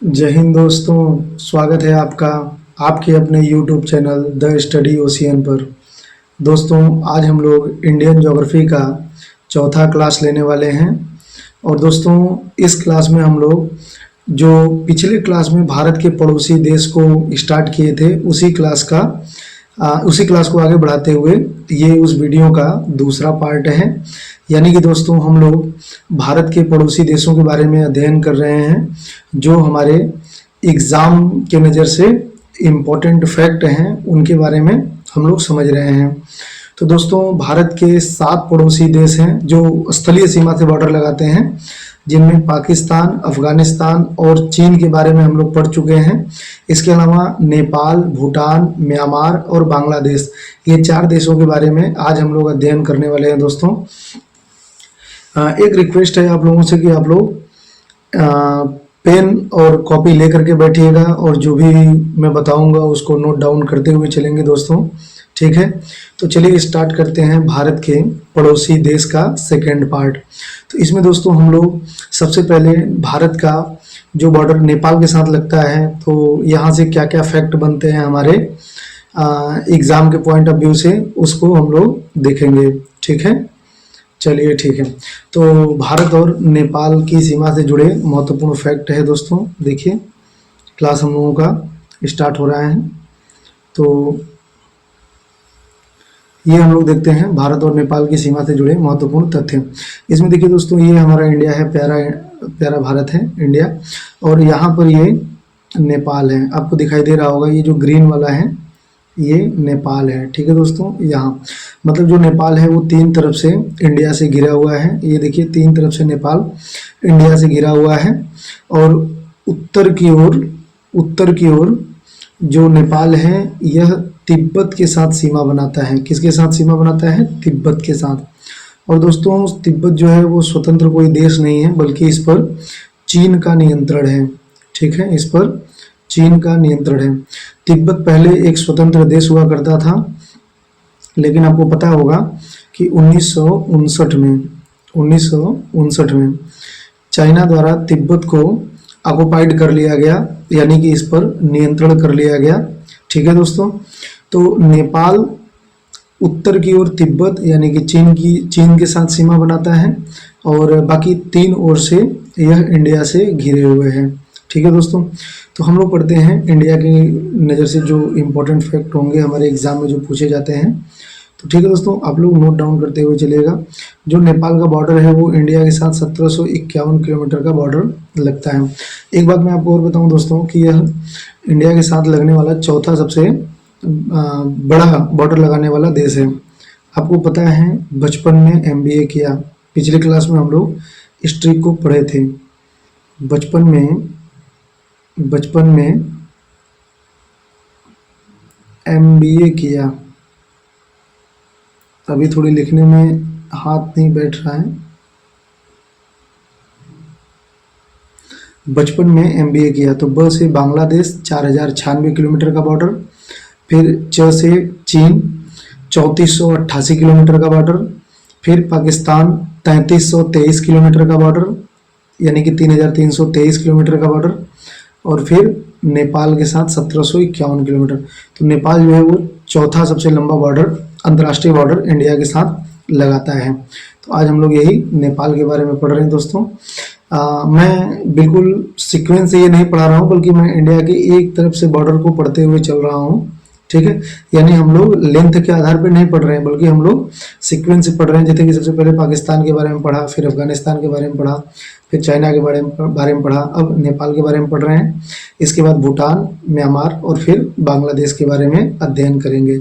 जय हिंद दोस्तों, स्वागत है आपका आपके अपने YouTube channel the study ocean पर। दोस्तों, आज हम लोग इंडियन ज्योग्राफी का चौथा क्लास लेने वाले हैं। और दोस्तों, इस क्लास में हम लोग जो पिछले क्लास में भारत के पड़ोसी देश को स्टार्ट किए थे उसी क्लास को आगे बढ़ाते हुए ये उस वीडियो का दूसरा पार्ट है। यानी कि दोस्तों, हम लोग भारत के पड़ोसी देशों के बारे में अध्ययन कर रहे हैं जो हमारे एग्ज़ाम के नज़र से इम्पोर्टेंट फैक्ट हैं, उनके बारे में हम लोग समझ रहे हैं। तो दोस्तों, भारत के 7 पड़ोसी देश हैं जो स्थलीय सीमा से बॉर्डर लगाते हैं, जिनमें पाकिस्तान, अफगानिस्तान और चीन के बारे में हम लोग पढ़ चुके हैं। इसके अलावा नेपाल, भूटान, म्यांमार और बांग्लादेश, ये 4 देशों के बारे में आज हम लोग अध्ययन करने वाले हैं। दोस्तों, एक रिक्वेस्ट है आप लोगों से कि आप लोग पेन और कॉपी लेकर के बैठिएगा और जो भी मैं बताऊंगा उसको नोट डाउन करते हुए चलेंगे दोस्तों, ठीक है। तो चलिए स्टार्ट करते हैं भारत के पड़ोसी देश का सेकेंड पार्ट। तो इसमें दोस्तों हम लोग सबसे पहले भारत का जो बॉर्डर नेपाल के साथ लगता है, तो यहाँ से क्या क्या फैक्ट बनते हैं हमारे एग्ज़ाम के पॉइंट ऑफ व्यू से, उसको हम लोग देखेंगे, ठीक है। चलिए ठीक है। तो भारत और नेपाल की सीमा से जुड़े महत्वपूर्ण फैक्ट है दोस्तों। देखिए, क्लास हम लोगों का स्टार्ट हो रहा है। तो ये हम लोग देखते हैं भारत और नेपाल की सीमा से जुड़े महत्वपूर्ण तथ्य। इसमें देखिए दोस्तों, ये हमारा इंडिया है, प्यारा प्यारा भारत है इंडिया, और यहाँ पर ये नेपाल है। आपको दिखाई दे रहा होगा, ये जो ग्रीन वाला है ये नेपाल है, ठीक है दोस्तों। यहाँ मतलब जो नेपाल है वो 3 तरफ से इंडिया से घिरा हुआ है। ये देखिए, 3 तरफ से नेपाल इंडिया से घिरा हुआ है। और उत्तर की ओर जो नेपाल है यह तिब्बत के साथ सीमा बनाता है। किसके साथ सीमा बनाता है? तिब्बत के साथ। और दोस्तों, तिब्बत जो है वो स्वतंत्र कोई देश नहीं है, बल्कि इस पर चीन का नियंत्रण है, ठीक है। इस पर चीन का नियंत्रण है। तिब्बत पहले एक स्वतंत्र देश हुआ करता था, लेकिन आपको पता होगा कि 1959 में चाइना द्वारा तिब्बत को ऑक्युपाइड कर लिया गया, यानी कि इस पर नियंत्रण कर लिया गया, ठीक है दोस्तों। तो नेपाल उत्तर की ओर तिब्बत यानी कि चीन के साथ सीमा बनाता है, और बाकी 3 ओर से यह इंडिया से घिरे हुए हैं, ठीक है दोस्तों। तो हम लोग पढ़ते हैं इंडिया की नज़र से जो इम्पोर्टेंट फैक्ट होंगे हमारे एग्जाम में जो पूछे जाते हैं। तो ठीक है दोस्तों, आप लोग नोट डाउन करते हुए चलिएगा। जो नेपाल का बॉर्डर है वो इंडिया के साथ 1751 किलोमीटर का बॉर्डर लगता है। एक बात मैं आपको और बताऊं दोस्तों कि यह इंडिया के साथ लगने वाला चौथा सबसे बड़ा बॉर्डर लगाने वाला देश है। आपको पता है, बचपन में MBA किया, पिछले क्लास में हम लोग हिस्ट्री को पढ़े थे। बचपन में MBA किया। अभी थोड़ी लिखने में हाथ नहीं बैठ रहा है। बचपन में MBA किया। तो ब से बांग्लादेश 4096 किलोमीटर का बॉर्डर, फिर च से चीन 3488 किलोमीटर का बॉर्डर, फिर पाकिस्तान 3323 किलोमीटर का बॉर्डर, यानी कि 3323 किलोमीटर का बॉर्डर, और फिर नेपाल के साथ 1751 किलोमीटर। तो नेपाल जो है वो चौथा सबसे लंबा बॉर्डर, अंतर्राष्ट्रीय बॉर्डर इंडिया के साथ लगाता है। तो आज हम लोग यही नेपाल के बारे में पढ़ रहे हैं दोस्तों। मैं बिल्कुल सीक्वेंस से ये नहीं पढ़ा रहा हूँ, बल्कि मैं इंडिया के एक तरफ से बॉर्डर को पढ़ते हुए चल रहा हूँ, ठीक है। यानी हम लोग लेंथ के आधार पर नहीं पढ़ रहे हैं, बल्कि हम लोग सीक्वेंस से पढ़ रहे हैं। जैसे कि सबसे पहले पाकिस्तान के बारे में पढ़ा, फिर अफगानिस्तान के बारे में पढ़ा, फिर चाइना के बारे में पढ़ा, अब नेपाल के बारे में पढ़ रहे हैं। इसके बाद भूटान, म्यांमार और फिर बांग्लादेश के बारे में अध्ययन करेंगे,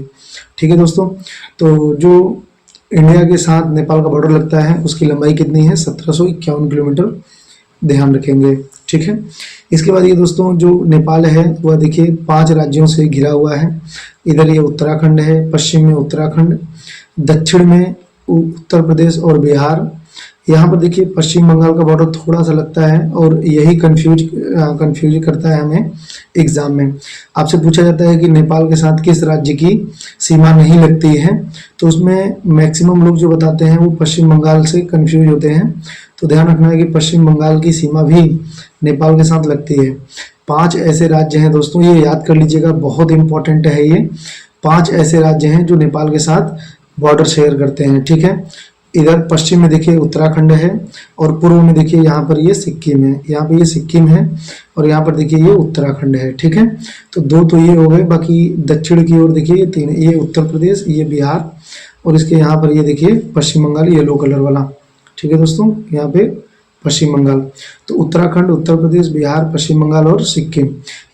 ठीक है दोस्तों। तो जो इंडिया के साथ नेपाल का बॉर्डर लगता है उसकी लंबाई कितनी है? 1751 किलोमीटर, ध्यान रखेंगे, ठीक है। इसके बाद ये दोस्तों, जो नेपाल है वह देखिए 5 राज्यों से घिरा हुआ है। इधर ये उत्तराखंड है, पश्चिम में उत्तराखंड, दक्षिण में उत्तर प्रदेश और बिहार। यहाँ पर देखिए पश्चिम बंगाल का बॉर्डर थोड़ा सा लगता है, और यही कंफ्यूज करता है हमें एग्जाम में। आपसे पूछा जाता है कि नेपाल के साथ किस राज्य की सीमा नहीं लगती है, तो उसमें मैक्सिमम लोग जो बताते हैं वो पश्चिम बंगाल से कंफ्यूज होते हैं। तो ध्यान रखना है कि पश्चिम बंगाल की सीमा भी नेपाल के साथ लगती है। 5 ऐसे राज्य हैं दोस्तों, ये याद कर लीजिएगा, बहुत इंपॉर्टेंट है ये। 5 ऐसे राज्य हैं जो नेपाल के साथ बॉर्डर शेयर करते हैं, ठीक है। इधर पश्चिम में देखिए उत्तराखंड है, और पूर्व में देखिए यहाँ पर ये सिक्किम है, यहाँ पे ये सिक्किम है, और यहाँ पर देखिए ये उत्तराखंड है, ठीक है। तो 2 तो ये हो गए, बाकी दक्षिण की ओर देखिए ये 3, ये उत्तर प्रदेश, ये बिहार, और इसके यहाँ पर ये देखिए पश्चिम बंगाल, येलो कलर वाला, ठीक है दोस्तों, यहाँ पे पश्चिम बंगाल। तो उत्तराखंड, उत्तर प्रदेश, बिहार, पश्चिम बंगाल और सिक्किम,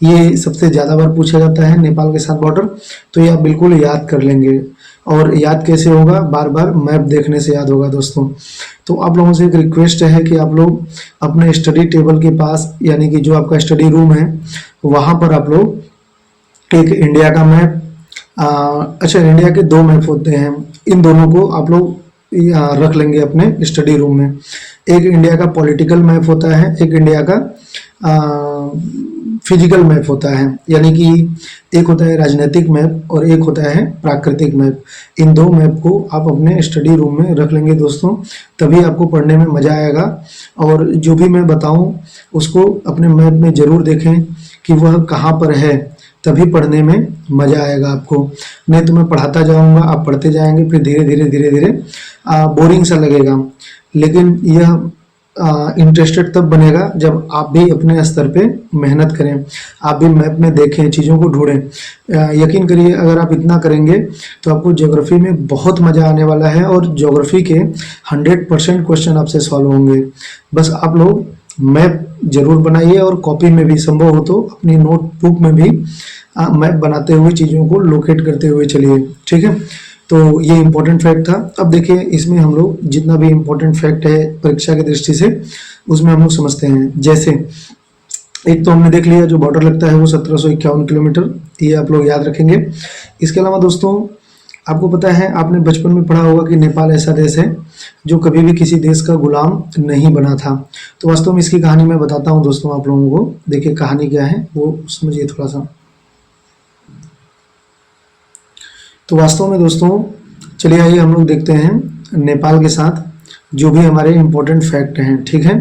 ये सबसे ज़्यादा बार पूछा जाता है नेपाल के साथ बॉर्डर। तो ये आप बिल्कुल याद कर लेंगे। और याद कैसे होगा? बार बार मैप देखने से याद होगा दोस्तों। तो आप लोगों से एक रिक्वेस्ट है कि आप लोग अपने स्टडी टेबल के पास, यानी कि जो आपका स्टडी रूम है, वहाँ पर आप लोग एक इंडिया का मैप, अच्छा इंडिया के 2 मैप होते हैं, इन दोनों को आप लोग रख लेंगे अपने स्टडी रूम में। एक इंडिया का पॉलिटिकल मैप होता है, एक इंडिया का फिजिकल मैप होता है, यानी कि एक होता है राजनीतिक मैप और एक होता है प्राकृतिक मैप। इन 2 मैप को आप अपने स्टडी रूम में रख लेंगे दोस्तों, तभी आपको पढ़ने में मज़ा आएगा। और जो भी मैं बताऊं उसको अपने मैप में ज़रूर देखें कि वह कहाँ पर है, तभी पढ़ने में मज़ा आएगा आपको। नहीं तो मैं पढ़ाता जाऊंगा, आप पढ़ते जाएंगे, फिर धीरे धीरे धीरे धीरे बोरिंग सा लगेगा। लेकिन यह इंटरेस्टेड तब बनेगा जब आप भी अपने स्तर पे मेहनत करें, आप भी मैप में देखें, चीज़ों को ढूंढें। यकीन करिए अगर आप इतना करेंगे तो आपको ज्योग्राफी में बहुत मज़ा आने वाला है, और ज्योग्राफी के 100% क्वेश्चन आपसे सॉल्व होंगे। बस आप लोग मैप जरूर बनाइए, और कॉपी में भी संभव हो तो अपनी नोटबुक में भी मैप बनाते हुए चीज़ों को लोकेट करते हुए चलिए, ठीक है। तो ये इम्पोर्टेंट फैक्ट था। अब देखिए इसमें हम लोग जितना भी इम्पोर्टेंट फैक्ट है परीक्षा की दृष्टि से, उसमें हम लोग समझते हैं। जैसे एक तो हमने देख लिया, जो बॉर्डर लगता है वो 1751 किलोमीटर, ये आप लोग याद रखेंगे। इसके अलावा दोस्तों आपको पता है, आपने बचपन में पढ़ा होगा कि नेपाल ऐसा देश है जो कभी भी किसी देश का गुलाम नहीं बना था। तो वास्तव में इसकी कहानी मैं बताता हूँ दोस्तों आप लोगों को। देखिए कहानी क्या है वो समझिए थोड़ा सा। तो वास्तव में दोस्तों चलिए आइए हम लोग देखते हैं नेपाल के साथ जो भी हमारे इम्पोर्टेंट फैक्ट हैं, ठीक है।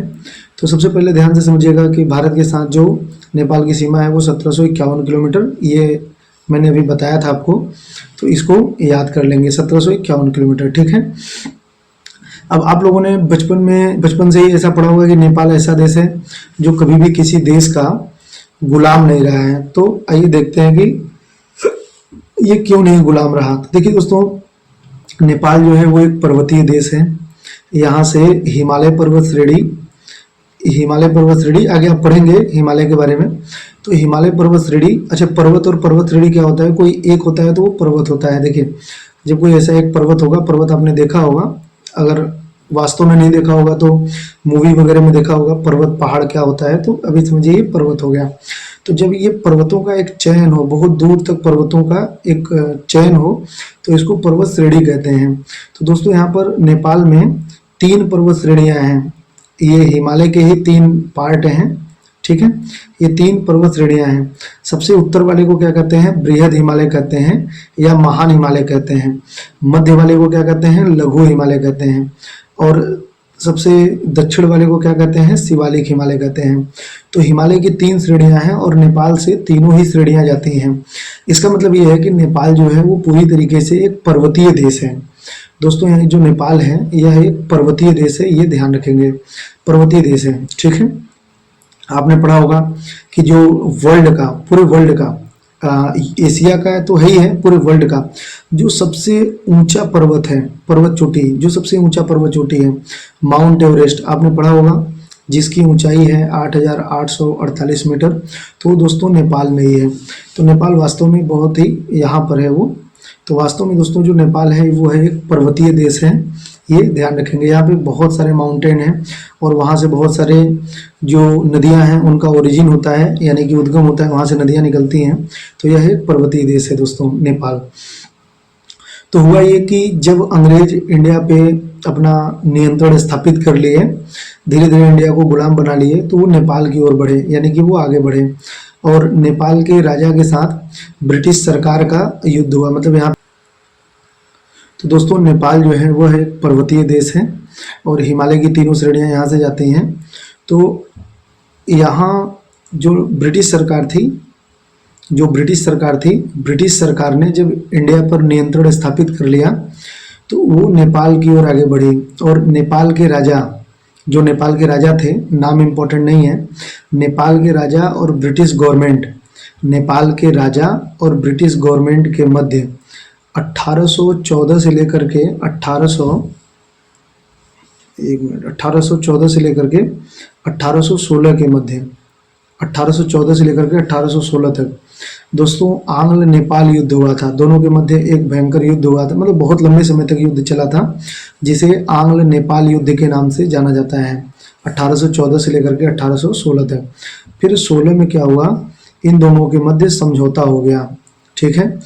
तो सबसे पहले ध्यान से समझिएगा कि भारत के साथ जो नेपाल की सीमा है वो 1751 किलोमीटर, ये मैंने अभी बताया था आपको, तो इसको याद कर लेंगे 1751 किलोमीटर, ठीक है। अब आप लोगों ने बचपन से ही ऐसा पढ़ा होगा कि नेपाल ऐसा देश है जो कभी भी किसी देश का गुलाम नहीं रहा है। तो आइए देखते हैं कि ये क्यों नहीं गुलाम रहा। देखिए दोस्तों, नेपाल जो है वो एक पर्वतीय देश है। यहाँ से हिमालय पर्वत श्रेणी आगे आप पढ़ेंगे हिमालय के बारे में। तो हिमालय पर्वत श्रेणी, अच्छा पर्वत और पर्वत श्रेणी क्या होता है? कोई एक होता है तो वो पर्वत होता है। देखिए जब कोई ऐसा एक पर्वत होगा, पर्वत आपने देखा होगा, अगर वास्तव में नहीं देखा होगा तो मूवी वगैरह में देखा होगा पर्वत पहाड़ क्या होता है, तो अभी समझिए ये पर्वत हो गया। तो जब ये पर्वतों का एक चयन हो, बहुत दूर तक पर्वतों का एक चयन हो, तो इसको पर्वत श्रेणी कहते हैं। तो दोस्तों यहाँ पर नेपाल में 3 पर्वत श्रेणियाँ हैं, ये हिमालय के ही 3 पार्ट हैं, ठीक है। ये 3 पर्वत श्रेणियाँ हैं। सबसे उत्तर वाले को क्या कहते हैं? बृहद हिमालय कहते हैं या महान हिमालय कहते हैं। मध्य वाले को क्या कहते हैं? लघु हिमालय कहते हैं। और सबसे दक्षिण वाले को क्या कहते हैं? शिवालिक हिमालय कहते हैं। तो हिमालय की 3 श्रेणियां हैं और नेपाल से तीनों ही श्रेणियां जाती हैं। इसका मतलब ये है कि नेपाल जो है वो पूरी तरीके से एक पर्वतीय देश है। दोस्तों यहाँ जो नेपाल है यह एक पर्वतीय देश है, ये ध्यान रखेंगे, पर्वतीय देश है, ठीक है। आपने पढ़ा होगा कि जो वर्ल्ड का, पूरे वर्ल्ड का, एशिया का तो है ही है, पूरे वर्ल्ड का जो सबसे ऊंचा पर्वत है, पर्वत चोटी, जो सबसे ऊंचा पर्वत चोटी है माउंट एवरेस्ट, आपने पढ़ा होगा, जिसकी ऊंचाई है 8,848 मीटर। तो दोस्तों नेपाल में ही है। तो नेपाल वास्तव में बहुत ही यहाँ पर है वो। तो वास्तव में दोस्तों जो नेपाल है वो है एक पर्वतीय देश है, ये ध्यान रखेंगे। यहाँ पे बहुत सारे माउंटेन हैं और वहाँ से बहुत सारे जो नदियाँ हैं उनका ओरिजिन होता है, यानी कि उद्गम होता है, वहाँ से नदियाँ निकलती हैं। तो यह एक पर्वतीय देश है दोस्तों नेपाल। तो हुआ ये कि जब अंग्रेज इंडिया पे अपना नियंत्रण स्थापित कर लिए, धीरे धीरे इंडिया को गुलाम बना लिए, तो वो नेपाल की ओर बढ़े, यानी कि वो आगे बढ़े और नेपाल के राजा के साथ ब्रिटिश सरकार का युद्ध हुआ। मतलब यहाँ तो दोस्तों नेपाल जो है वो है पर्वतीय देश है और हिमालय की तीनों श्रेणियाँ यहाँ से जाती हैं। तो यहाँ जो ब्रिटिश सरकार थी ब्रिटिश सरकार ने जब इंडिया पर नियंत्रण स्थापित कर लिया तो वो नेपाल की ओर आगे बढ़ी। और नेपाल के राजा, जो नेपाल के राजा थे, नाम इम्पोर्टेंट नहीं है, नेपाल के राजा और ब्रिटिश गवर्नमेंट, नेपाल के राजा और ब्रिटिश गवर्नमेंट के मध्य 1814 से लेकर के 1814 से लेकर के 1816 के मध्य, 1814 से लेकर के 1816 तक दोस्तों आंग्ल नेपाल युद्ध हुआ था। दोनों के मध्य एक भयंकर युद्ध हुआ था, मतलब बहुत लंबे समय तक युद्ध चला था, जिसे आंग्ल नेपाल युद्ध के नाम से जाना जाता है, 1814 से लेकर के 1816 तक। फिर 16 में क्या हुआ, इन दोनों के मध्य समझौता हो गया, ठीक है,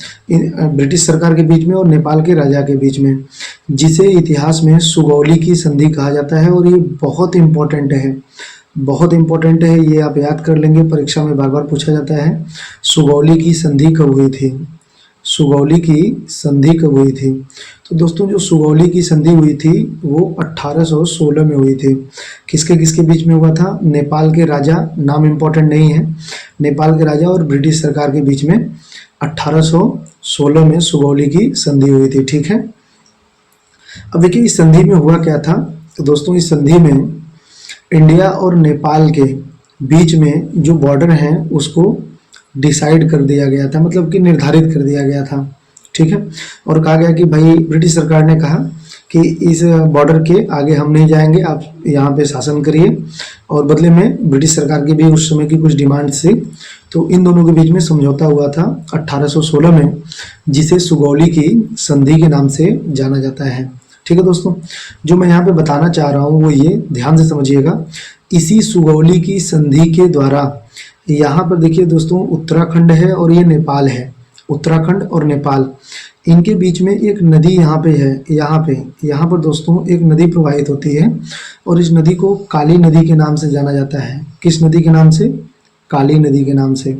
ब्रिटिश सरकार के बीच में और नेपाल के राजा के बीच में, जिसे इतिहास में सुगौली की संधि कहा जाता है। और ये बहुत इम्पोर्टेंट है, बहुत इम्पोर्टेंट है, ये आप याद कर लेंगे, परीक्षा में बार बार पूछा जाता है। सुगौली की संधि कब हुई थी, सुगौली की संधि कब हुई थी? तो दोस्तों जो सुगौली की संधि हुई थी वो 1816 में हुई थी। किसके किसके बीच में हुआ था? नेपाल के राजा, नाम इम्पोर्टेंट नहीं है, नेपाल के राजा और ब्रिटिश सरकार के बीच में 1816 में सुगौली की संधि हुई थी, ठीक है। अब देखिए इस संधि में हुआ क्या था, तो दोस्तों इस संधि में इंडिया और नेपाल के बीच में जो बॉर्डर है उसको डिसाइड कर दिया गया था, मतलब कि निर्धारित कर दिया गया था, ठीक है। और कहा गया कि भाई ब्रिटिश सरकार ने कहा कि इस बॉर्डर के आगे हम नहीं जाएंगे, आप यहाँ पे शासन करिए। और बदले में ब्रिटिश सरकार की भी उस समय की कुछ डिमांड्स थी, तो इन दोनों के बीच में समझौता हुआ था 1816 में, जिसे सुगौली की संधि के नाम से जाना जाता है, ठीक है दोस्तों। जो मैं यहाँ पे बताना चाह रहा हूँ वो ये ध्यान से समझिएगा, इसी सुगौली की संधि के द्वारा यहाँ पर देखिए दोस्तों उत्तराखंड है और ये नेपाल है, उत्तराखंड और नेपाल, इनके बीच में एक नदी यहाँ पे है, यहाँ पर दोस्तों एक नदी प्रवाहित होती है और इस नदी को काली नदी के नाम से जाना जाता है। किस नदी के नाम से? काली नदी के नाम से।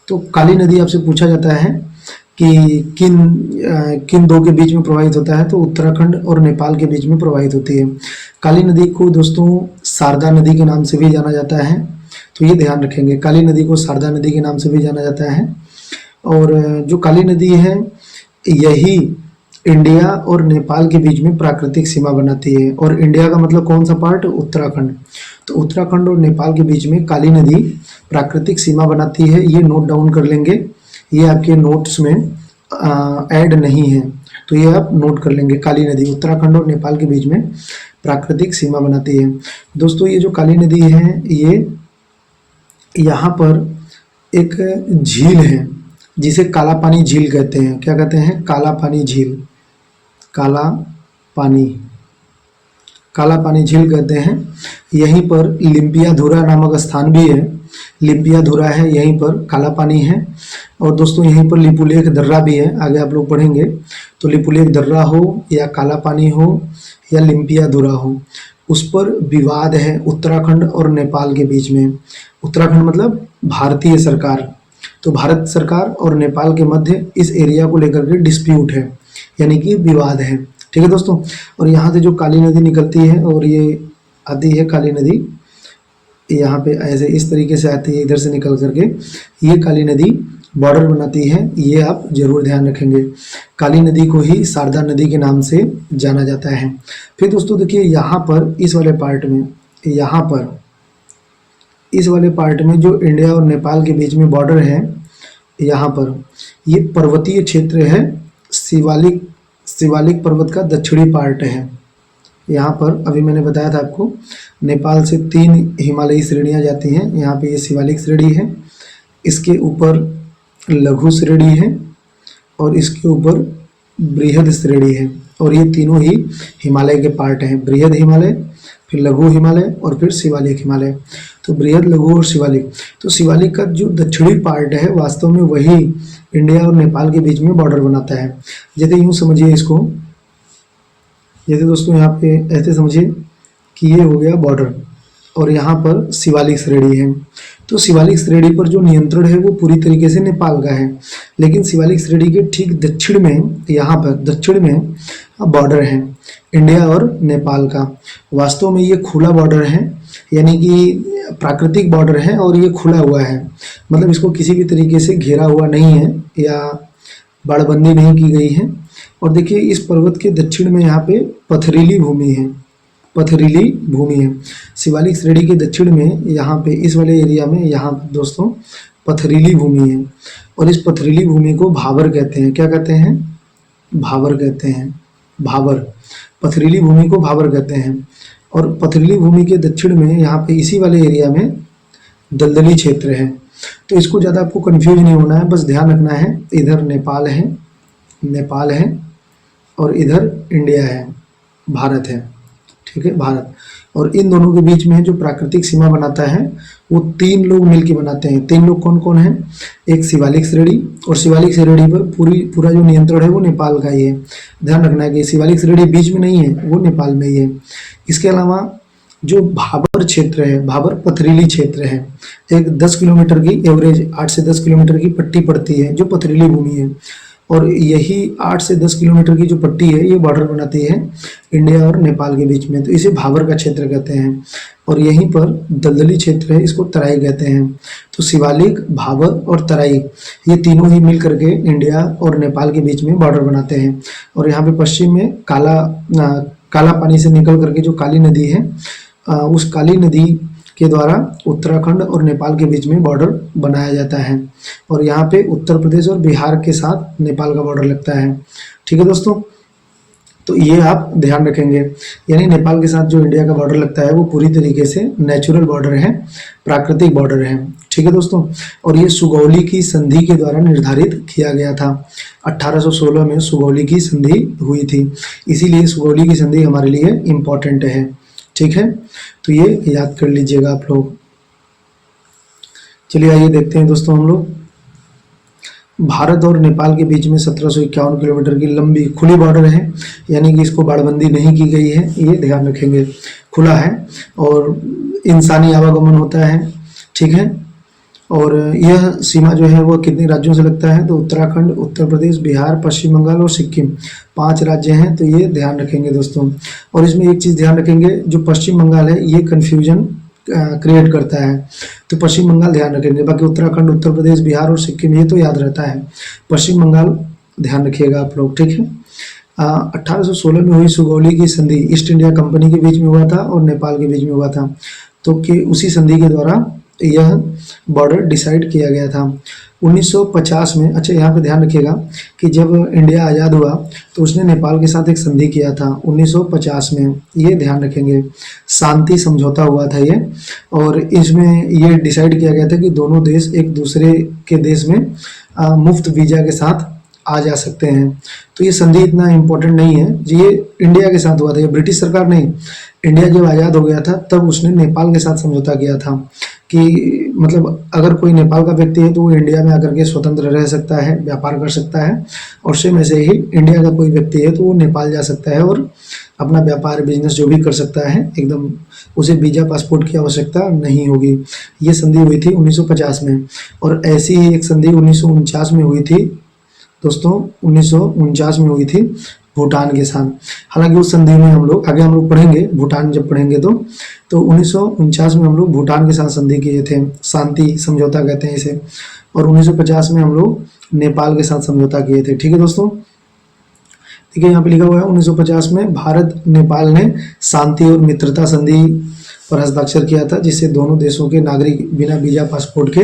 तो काली नदी आपसे पूछा जाता है कि किन दो के बीच में प्रवाहित होता है, तो उत्तराखंड और नेपाल के बीच में प्रवाहित होती है। काली नदी को दोस्तों शारदा नदी के नाम से भी जाना जाता है, तो ये ध्यान रखेंगे, काली नदी को शारदा नदी के नाम से भी जाना जाता है। और जो काली नदी है यही इंडिया और नेपाल के बीच में प्राकृतिक सीमा बनाती है। और इंडिया का मतलब कौन सा पार्ट? उत्तराखंड। तो उत्तराखंड और नेपाल के बीच में काली नदी प्राकृतिक सीमा बनाती है, ये नोट डाउन कर लेंगे, ये आपके नोट्स में ऐड नहीं है, तो ये आप नोट कर लेंगे। काली नदी उत्तराखंड और नेपाल के बीच में प्राकृतिक सीमा बनाती है। दोस्तों ये जो काली नदी है ये यहाँ पर एक झील है जिसे काला पानी झील कहते हैं। क्या कहते हैं? काला पानी झील, काला पानी झील कहते हैं। यहीं पर लिम्पियाधुरा नामक स्थान भी है, लिम्पियाधुरा है, यहीं पर काला पानी है। और दोस्तों यहीं पर लिपुलेख दर्रा भी है, आगे आप लोग पढ़ेंगे। तो लिपुलेख दर्रा हो या काला पानी हो या लिम्पियाधुरा हो, उस पर विवाद है उत्तराखंड और नेपाल के बीच में। उत्तराखंड मतलब भारतीय सरकार, तो भारत सरकार और नेपाल के मध्य इस एरिया को लेकर के डिस्प्यूट है, यानी कि विवाद है, ठीक है दोस्तों। और यहाँ से जो काली नदी निकलती है और ये आती है काली नदी, यहाँ पे ऐसे इस तरीके से आती है, इधर से निकल करके ये काली नदी बॉर्डर बनाती है, ये आप जरूर ध्यान रखेंगे। काली नदी को ही शारदा नदी के नाम से जाना जाता है। फिर दोस्तों देखिए यहाँ पर इस वाले पार्ट में, यहाँ पर इस वाले पार्ट में जो इंडिया और नेपाल के बीच में बॉर्डर है, यहाँ पर ये पर्वतीय क्षेत्र है, शिवालिक पर्वत का दक्षिणी पार्ट है। यहाँ पर अभी मैंने बताया था आपको, नेपाल से 3 हिमालयी श्रेणियाँ जाती हैं, यहाँ पे ये शिवालिक श्रेणी है, इसके ऊपर लघु श्रेणी है और इसके ऊपर बृहद श्रेणी है। और ये तीनों ही हिमालय के पार्ट हैं, बृहद हिमालय, फिर लघु हिमालय और फिर शिवालिक हिमालय। तो बृहद, लघु और शिवालिक, तो शिवालिक का जो दक्षिणी पार्ट है वास्तव में वही इंडिया और नेपाल के बीच में बॉर्डर बनाता है। जैसे यूँ समझिए इसको, जैसे दोस्तों यहाँ पे ऐसे समझिए कि ये हो गया बॉर्डर और यहाँ पर शिवालिक श्रेणी है। तो शिवालिक श्रेणी पर जो नियंत्रण है वो पूरी तरीके से नेपाल का है, लेकिन शिवालिक श्रेणी के ठीक दक्षिण में, यहाँ पर दक्षिण में बॉर्डर है इंडिया और नेपाल का। वास्तव में ये खुला बॉर्डर है यानी कि प्राकृतिक बॉर्डर है और ये खुला हुआ है, मतलब इसको किसी भी तरीके से घेरा हुआ नहीं है या बाड़बंदी नहीं की गई है। और देखिए इस पर्वत के दक्षिण में यहाँ पे पथरीली भूमि है, पथरीली भूमि है। शिवालिक श्रेणी के दक्षिण में यहाँ पे इस वाले एरिया में यहाँ दोस्तों पथरीली भूमि है, और इस पथरीली भूमि को भाबर कहते हैं। क्या कहते हैं? भाबर कहते हैं, भाबर। पथरीली भूमि को भाबर कहते हैं। और पथरीली भूमि के दक्षिण में यहाँ पे इसी वाले एरिया में दलदली क्षेत्र है। तो इसको ज़्यादा आपको कंफ्यूज नहीं होना है, बस ध्यान रखना है इधर नेपाल है, नेपाल है, और इधर इंडिया है, भारत है, ठीक है, भारत। और इन दोनों के बीच में जो प्राकृतिक सीमा बनाता है वो 3 लोग मिलकर बनाते हैं। 3 लोग कौन कौन हैं? एक शिवालिक श्रेणी, और शिवालिक श्रेणी पर पूरा जो नियंत्रण है वो नेपाल का ही है। ध्यान रखना है कि शिवालिक श्रेणी बीच में नहीं है, वो नेपाल में ही है। इसके अलावा जो भाबर क्षेत्र है, भाबर पथरीली क्षेत्र है, एक 10 किलोमीटर की एवरेज 8 से 10 किलोमीटर की पट्टी पड़ती है जो पथरीली भूमि है, और यही 8 से 10 किलोमीटर की जो पट्टी है ये बॉर्डर बनाती है इंडिया और नेपाल के बीच में। तो इसे भाबर का क्षेत्र कहते हैं, और यहीं पर दलदली क्षेत्र है, इसको तराई कहते हैं। तो शिवालिक, भाबर और तराई ये तीनों ही मिल करके इंडिया और नेपाल के बीच में बॉर्डर बनाते हैं। और यहाँ पे पश्चिम में काला पानी से निकल करके जो काली नदी है, उस काली नदी के द्वारा उत्तराखंड और नेपाल के बीच में बॉर्डर बनाया जाता है, और यहाँ पे उत्तर प्रदेश और बिहार के साथ नेपाल का बॉर्डर लगता है। ठीक है दोस्तों, तो ये आप ध्यान रखेंगे, यानी नेपाल के साथ जो इंडिया का बॉर्डर लगता है वो पूरी तरीके से नेचुरल बॉर्डर है, प्राकृतिक बॉर्डर है। ठीक है दोस्तों, और ये सुगौली की संधि के द्वारा निर्धारित किया गया था। 1816 में सुगौली की संधि हुई थी, इसीलिए सुगौली की संधि हमारे लिए इम्पोर्टेंट है। ठीक है, तो ये याद कर लीजिएगा आप लोग। चलिए आइए देखते हैं दोस्तों, हम लोग भारत और नेपाल के बीच में 1751 किलोमीटर की लंबी खुली बॉर्डर है, यानी कि इसको बाड़बंदी नहीं की गई है, ये ध्यान रखेंगे, खुला है और इंसानी आवागमन होता है। ठीक है, और यह सीमा जो है वो कितने राज्यों से लगता है? तो उत्तराखंड, उत्तर प्रदेश, बिहार, पश्चिम बंगाल और सिक्किम, 5 राज्य हैं, तो ये ध्यान रखेंगे दोस्तों। और इसमें एक चीज़ ध्यान रखेंगे, जो पश्चिम बंगाल है ये कन्फ्यूजन क्रिएट करता है, तो पश्चिम बंगाल ध्यान रखेंगे। बाकी उत्तराखंड, उत्तर प्रदेश, बिहार और सिक्किम ये तो याद रहता है, पश्चिम बंगाल ध्यान रखिएगा आप लोग। ठीक है, 1816 में हुई सुगौली की संधि ईस्ट इंडिया कंपनी के बीच में हुआ था और नेपाल के बीच में हुआ था, तो कि उसी संधि के द्वारा यह बॉर्डर डिसाइड किया गया था 1950 में। अच्छा, यहाँ पे ध्यान रखिएगा कि जब इंडिया आज़ाद हुआ तो उसने नेपाल के साथ एक संधि किया था 1950 में, ये ध्यान रखेंगे, शांति समझौता हुआ था ये, और इसमें ये डिसाइड किया गया था कि दोनों देश एक दूसरे के देश में मुफ्त वीज़ा के साथ आ जा सकते हैं। तो ये संधि इतना इम्पोर्टेंट नहीं है, ये इंडिया के साथ हुआ था, ये ब्रिटिश सरकार नहीं। इंडिया जब आज़ाद हो गया था तब उसने नेपाल के साथ समझौता किया था कि मतलब अगर कोई नेपाल का व्यक्ति है तो वो इंडिया में आकर के स्वतंत्र रह सकता है, व्यापार कर सकता है, और सेम ऐसे ही इंडिया का कोई व्यक्ति है तो वो नेपाल जा सकता है और अपना व्यापार बिजनेस जो भी कर सकता है, एकदम उसे वीज़ा पासपोर्ट की आवश्यकता नहीं होगी। ये संधि हुई थी 1950 में, और ऐसी ही एक संधि 1949 में हुई थी दोस्तों, 1949 में हुई थी भूटान के साथ। हालांकि उस संधि में हम लोग आगे पढ़ेंगे, भूटान जब पढ़ेंगे तो 1949 में हम लोग भूटान के साथ संधि किए थे, शांति समझौता कहते हैं इसे, और 1950 में हम लोग नेपाल के साथ समझौता किए थे। ठीक है दोस्तों, देखिए यहाँ पे लिखा हुआ है 1950 में भारत नेपाल ने शांति और मित्रता संधि पर हस्ताक्षर किया था, जिससे दोनों देशों के नागरिक बिना वीजा पासपोर्ट के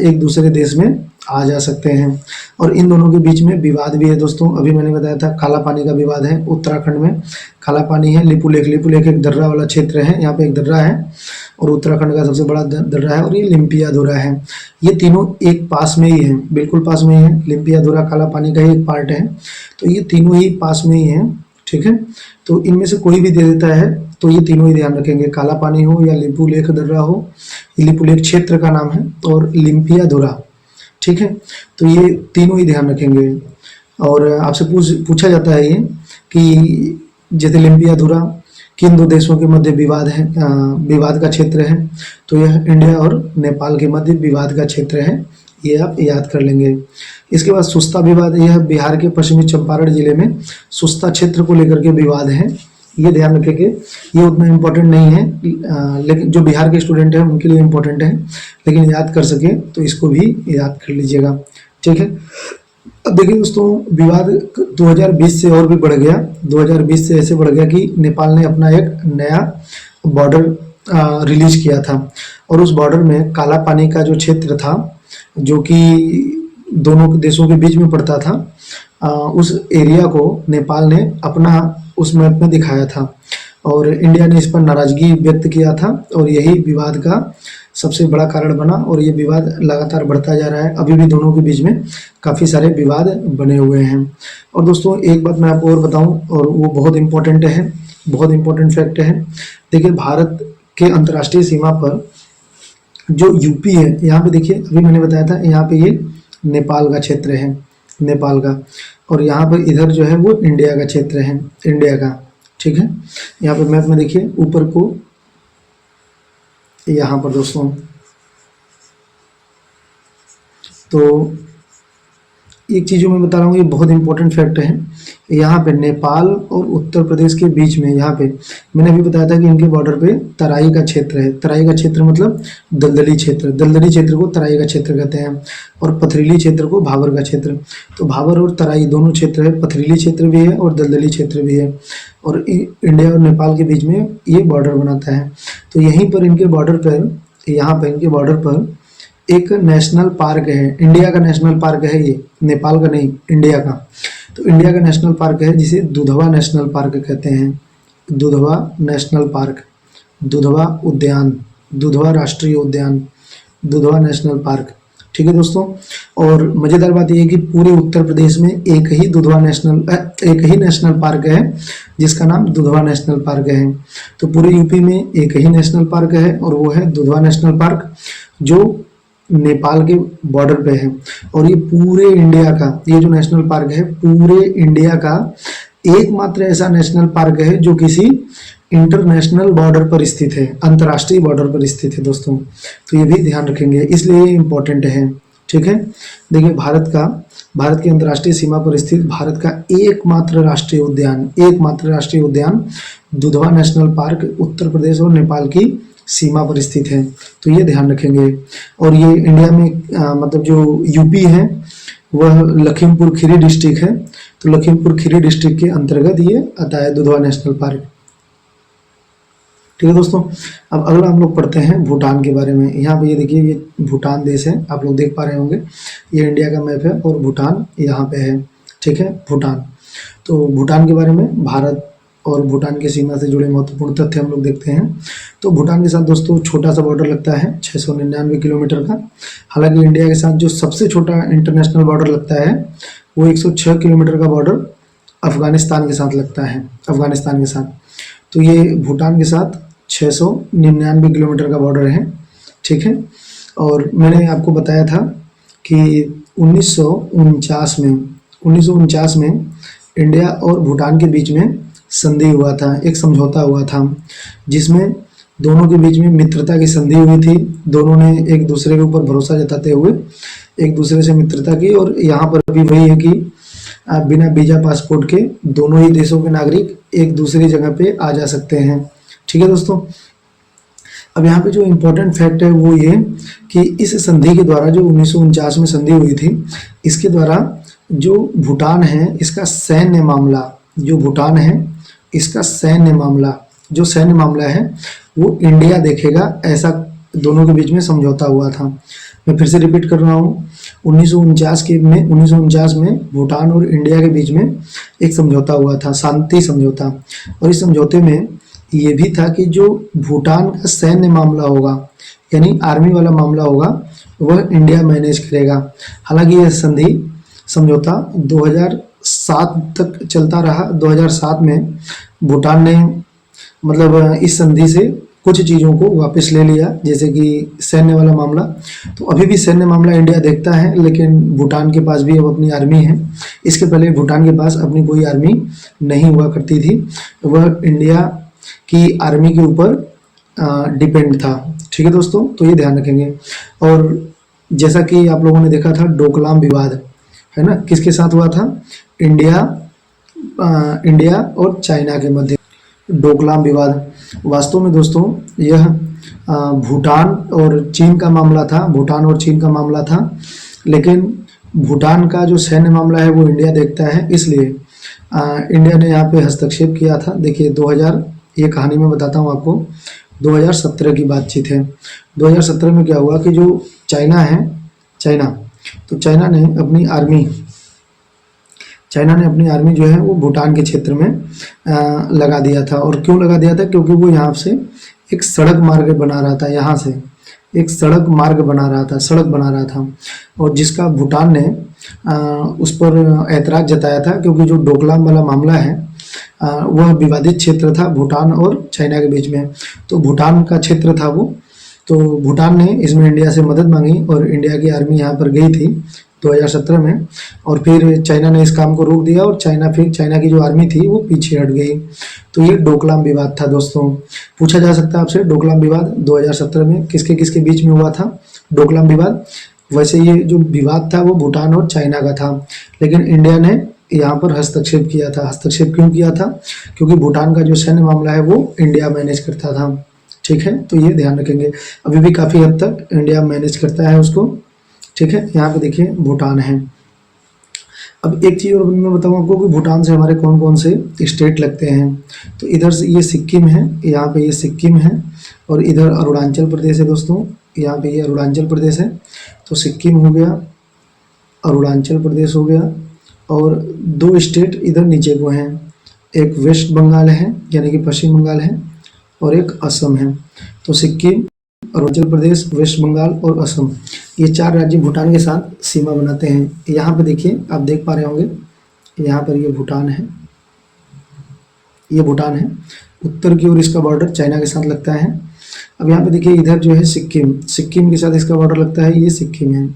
एक दूसरे देश में आ जा सकते हैं। और इन दोनों के बीच में विवाद भी है दोस्तों, अभी मैंने बताया था काला पानी का विवाद है, उत्तराखंड में काला पानी है, लिपुलेख एक दर्रा वाला क्षेत्र है, यहाँ पे एक दर्रा है, और उत्तराखंड का सबसे बड़ा दर्रा है, और ये लिम्पियाधुरा है। ये तीनों एक पास में ही है, बिल्कुल पास में ही है, लिम्पियाधुरा काला पानी का ही एक पार्ट है, तो ये तीनों ही पास में ही है। ठीक है, तो इनमें से कोई भी दे देता है तो ये तीनों ही ध्यान रखेंगे, काला पानी हो या लिपुलेख दर्रा हो, ये लिपुलेख क्षेत्र का नाम है, और लिम्पियाधुरा। ठीक है, तो ये तीनों ही ध्यान रखेंगे। और आपसे पूछा जाता है ये कि जैसे लिम्पियाधुरा किन दो देशों के मध्य विवाद है, विवाद का क्षेत्र है, तो यह इंडिया और नेपाल के मध्य विवाद का क्षेत्र है, ये आप याद कर लेंगे। इसके बाद सुस्ता विवाद, यह बिहार के पश्चिमी चंपारण जिले में सुस्ता क्षेत्र को लेकर के विवाद है, ये ध्यान रखेंगे, ये उतना इम्पोर्टेंट नहीं है, लेकिन जो बिहार के स्टूडेंट हैं उनके लिए इम्पोर्टेंट है, लेकिन याद कर सके तो इसको भी याद कर लीजिएगा, ठीक है। अब देखिए दोस्तों, विवाद 2020 से और भी बढ़ गया। 2020 से ऐसे बढ़ गया कि नेपाल ने अपना एक नया बॉर्डर रिलीज किया था, और उस बॉर्डर में काला पानी का जो क्षेत्र था, जो कि दोनों देशों के बीच में पड़ता था, उस एरिया को नेपाल ने अपना उस मैप में दिखाया था, और इंडिया ने इस पर नाराजगी व्यक्त किया था, और यही विवाद का सबसे बड़ा कारण बना, और ये विवाद लगातार बढ़ता जा रहा है। अभी भी दोनों के बीच में काफ़ी सारे विवाद बने हुए हैं। और दोस्तों एक बात मैं आपको और बताऊं, और वो बहुत इम्पोर्टेंट है, बहुत इम्पोर्टेंट फैक्ट है। देखिए, भारत के अंतर्राष्ट्रीय सीमा पर जो यूपी है, यहाँ पे देखिए, अभी मैंने बताया था यहाँ पे ये नेपाल का क्षेत्र है, नेपाल का, और यहाँ पर इधर जो है वो इंडिया का क्षेत्र है, इंडिया का, ठीक है। यहाँ पे मैप में देखिए ऊपर को, यहाँ पर दोस्तों, तो एक चीज़ जो मैं बता रहा हूँ ये बहुत इंपॉर्टेंट फैक्ट है। यहाँ पे नेपाल और उत्तर प्रदेश के बीच में, यहाँ पे मैंने अभी बताया था कि इनके बॉर्डर पे तराई का क्षेत्र है। तराई का क्षेत्र मतलब दलदली क्षेत्र, दलदली क्षेत्र को तराई का क्षेत्र कहते हैं, और पथरीली क्षेत्र को भाबर का क्षेत्र। तो भाबर और तराई दोनों क्षेत्र है, पथरीली क्षेत्र भी है और दलदली क्षेत्र भी है, और इंडिया और नेपाल के बीच में ये बॉर्डर बनाता है। तो यहीं पर इनके बॉर्डर पर, यहाँ पर इनके बॉर्डर पर एक नेशनल पार्क है, इंडिया का नेशनल पार्क है ये, नेपाल का नहीं, इंडिया का। तो इंडिया का नेशनल पार्क है जिसे दुधवा नेशनल पार्क कहते हैं, दुधवा नेशनल पार्क, दुधवा उद्यान, दुधवा राष्ट्रीय उद्यान, दुधवा नेशनल पार्क, ठीक है दोस्तों। और मज़ेदार बात यह है कि पूरे उत्तर प्रदेश में एक ही नेशनल पार्क है जिसका नाम दुधवा नेशनल पार्क है। तो पूरे यूपी में एक ही नेशनल पार्क है, और वो है दुधवा नेशनल पार्क, जो नेपाल के बॉर्डर पे है। और ये पूरे इंडिया का, ये जो नेशनल पार्क है पूरे इंडिया का एकमात्र ऐसा नेशनल पार्क है जो किसी इंटरनेशनल बॉर्डर पर स्थित है, अंतर्राष्ट्रीय बॉर्डर पर स्थित है दोस्तों। तो ये भी ध्यान रखेंगे, इसलिए ये इम्पोर्टेंट है, ठीक है। देखिए, भारत की अंतर्राष्ट्रीय सीमा पर स्थित भारत का एकमात्र राष्ट्रीय उद्यान दुधवा नेशनल पार्क उत्तर प्रदेश और नेपाल की सीमा पर स्थित है। तो ये ध्यान रखेंगे। और ये इंडिया में मतलब जो यूपी है वह लखीमपुर खीरी डिस्ट्रिक्ट है, तो लखीमपुर खीरी डिस्ट्रिक्ट के अंतर्गत ये आता है दुधवा नेशनल पार्क, ठीक है दोस्तों। अब अगला हम लोग पढ़ते हैं भूटान के बारे में। यहाँ पे ये देखिए, ये भूटान देश है, आप लोग देख पा रहे होंगे, ये इंडिया का मैप है और भूटान यहाँ पे है, ठीक है, भूटान। तो भूटान के बारे में, भारत और भूटान की सीमा से जुड़े महत्वपूर्ण तथ्य हम लोग देखते हैं। तो भूटान के साथ दोस्तों छोटा सा बॉर्डर लगता है 699 किलोमीटर का। हालांकि इंडिया के साथ जो सबसे छोटा इंटरनेशनल बॉर्डर लगता है वो 106 किलोमीटर का बॉर्डर अफगानिस्तान के साथ लगता है, अफगानिस्तान के साथ। तो ये भूटान के साथ 699 किलोमीटर का बॉर्डर है, ठीक है। और मैंने आपको बताया था कि 1949 में इंडिया और भूटान के बीच में संधि हुआ था, एक समझौता हुआ था, जिसमें दोनों के बीच में मित्रता की संधि हुई थी। दोनों ने एक दूसरे के ऊपर भरोसा जताते हुए एक दूसरे से मित्रता की। और यहाँ पर भी वही है कि बिना वीजा पासपोर्ट के दोनों ही देशों के नागरिक एक दूसरी जगह पे आ जा सकते हैं, ठीक है दोस्तों। अब यहाँ पे जो इम्पोर्टेंट फैक्ट है वो ये कि इस संधि के द्वारा, जो 1949 में संधि हुई थी, इसके द्वारा जो भूटान है इसका सैन्य मामला, जो भूटान है इसका सैन्य मामला है वो इंडिया देखेगा, ऐसा दोनों के बीच में समझौता हुआ था। मैं फिर से रिपीट कर रहा हूँ, 1949 में भूटान और इंडिया के बीच में एक समझौता हुआ था, शांति समझौता। और इस समझौते में ये भी था कि जो भूटान का सैन्य मामला होगा, यानी आर्मी वाला मामला होगा, वह इंडिया मैनेज करेगा। हालांकि यह समझौता 2007 तक चलता रहा। 2007 में भूटान ने मतलब इस संधि से कुछ चीज़ों को वापस ले लिया, जैसे कि सैन्य वाला मामला। तो अभी भी सैन्य मामला इंडिया देखता है, लेकिन भूटान के पास भी अब अपनी आर्मी है। इसके पहले भूटान के पास अपनी कोई आर्मी नहीं हुआ करती थी, वह इंडिया की आर्मी के ऊपर डिपेंड था, ठीक है दोस्तों। तो ये ध्यान रखेंगे। और जैसा कि आप लोगों ने देखा था डोकलाम विवाद, है ना, किसके साथ हुआ था? इंडिया और चाइना के मध्य। डोकलाम विवाद। वास्तव में दोस्तों यह भूटान और चीन का मामला था, भूटान और चीन का मामला था, लेकिन भूटान का जो सैन्य मामला है वो इंडिया देखता है, इसलिए इंडिया ने यहाँ पे हस्तक्षेप किया था। देखिए 2000, ये कहानी मैं बताता हूँ आपको, 2017 की बातचीत है। 2017 में क्या हुआ कि जो चाइना है, चाइना, तो चाइना ने अपनी आर्मी जो है वो भूटान के क्षेत्र में लगा दिया था। और क्यों लगा दिया था? क्योंकि वो यहाँ से एक सड़क मार्ग बना रहा था, यहाँ से एक सड़क मार्ग बना रहा था, सड़क बना रहा था, और जिसका भूटान ने उस पर ऐतराज़ जताया था, क्योंकि जो डोकलाम वाला मामला है वह विवादित क्षेत्र था भूटान और चाइना के बीच में। तो भूटान का क्षेत्र था वो, तो भूटान ने इसमें इंडिया से मदद मांगी और इंडिया की आर्मी यहाँ पर गई थी 2017 में, और फिर चाइना ने इस काम को रोक दिया और चाइना की जो आर्मी थी वो पीछे हट गई। तो ये डोकलाम विवाद था दोस्तों। पूछा जा सकता है आपसे, डोकलाम विवाद 2017 में किसके किसके बीच में हुआ था डोकलाम विवाद? वैसे ये जो विवाद था वो भूटान और चाइना का था, लेकिन इंडिया ने यहाँ पर हस्तक्षेप किया था। हस्तक्षेप क्यों किया था? क्योंकि भूटान का जो सैन्य मामला है वो इंडिया मैनेज करता था। ठीक है, तो ये ध्यान रखेंगे, अभी भी काफ़ी हद तक इंडिया मैनेज करता है उसको। ठीक है, यहाँ पे देखिए भूटान है। अब एक चीज़ और मैं बताऊँ आपको कि भूटान से हमारे कौन कौन से स्टेट लगते हैं। तो इधर से ये सिक्किम है, यहाँ पे ये सिक्किम है, और इधर अरुणाचल प्रदेश है दोस्तों, यहाँ पे ये अरुणाचल प्रदेश है। तो सिक्किम हो गया, अरुणाचल प्रदेश हो गया, और दो स्टेट इधर नीचे को हैं, एक वेस्ट बंगाल है यानी कि पश्चिम बंगाल है, और एक असम है। तो सिक्किम, अरुणाचल प्रदेश, वेस्ट बंगाल और असम, ये चार राज्य भूटान के साथ सीमा बनाते हैं। यहाँ पे देखिए, आप देख पा रहे होंगे, यहाँ पर ये भूटान है, ये भूटान है। उत्तर की ओर इसका बॉर्डर चाइना के साथ लगता है। अब यहाँ पे देखिए, इधर जो है सिक्किम, सिक्किम के साथ इसका बॉर्डर लगता है, ये सिक्किम है,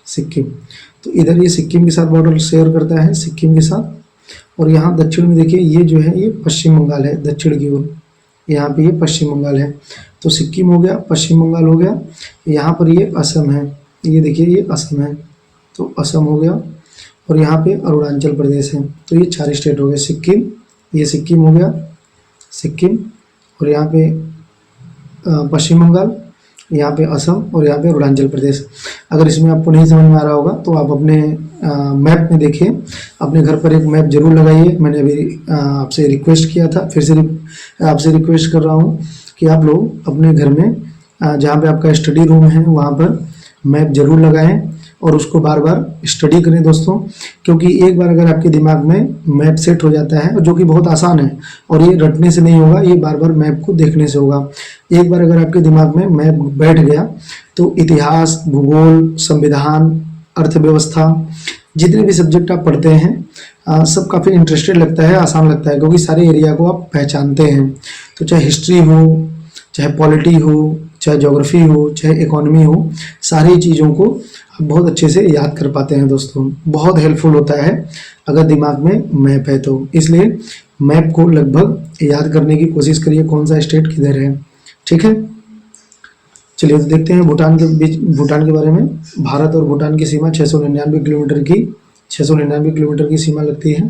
सिक्किम। तो इधर ये सिक्किम के साथ बॉर्डर शेयर करता है, सिक्किम के साथ। और यहाँ दक्षिण में देखिए, ये जो है ये पश्चिम बंगाल है, दक्षिण की ओर यहाँ पे ये पश्चिम बंगाल है। तो सिक्किम हो गया, पश्चिम बंगाल हो गया, यहाँ पर ये असम है, ये देखिए ये असम है, तो असम हो गया, और यहाँ पे अरुणाचल प्रदेश है। तो ये चार स्टेट हो गए, सिक्किम, ये सिक्किम हो गया, सिक्किम, और यहाँ पे पश्चिम बंगाल, यहाँ पे असम, और यहाँ पे अरुणाचल प्रदेश। अगर इसमें आपको नहीं समझ में आ रहा होगा तो आप अपने मैप में देखिए, अपने घर पर एक मैप जरूर लगाइए। मैंने अभी आपसे रिक्वेस्ट किया था, फिर से आपसे रिक्वेस्ट कर रहा हूँ कि आप लोग अपने घर में जहाँ पे आपका स्टडी रूम है वहाँ पर मैप जरूर लगाएं और उसको बार बार स्टडी करें दोस्तों, क्योंकि एक बार अगर आपके दिमाग में मैप सेट हो जाता है, जो कि बहुत आसान है, और ये रटने से नहीं होगा, ये बार बार मैप को देखने से होगा। एक बार अगर आपके दिमाग में मैप बैठ गया तो इतिहास, भूगोल, संविधान, अर्थव्यवस्था, जितने भी सब्जेक्ट आप पढ़ते हैं सब काफ़ी इंटरेस्टेड लगता है, आसान लगता है, क्योंकि सारे एरिया को आप पहचानते हैं। तो चाहे हिस्ट्री हो, चाहे पॉलिटी हो, चाहे ज्योग्राफी हो, चाहे इकोनॉमी हो, सारी चीज़ों को आप बहुत अच्छे से याद कर पाते हैं दोस्तों। बहुत हेल्पफुल होता है अगर दिमाग में मैप है तो, इसलिए मैप को लगभग याद करने की कोशिश करिए, कौन सा स्टेट किधर है। ठीक है, चलिए तो देखते हैं भूटान के बारे में। भारत और भूटान की सीमा 699 किलोमीटर की सीमा लगती है।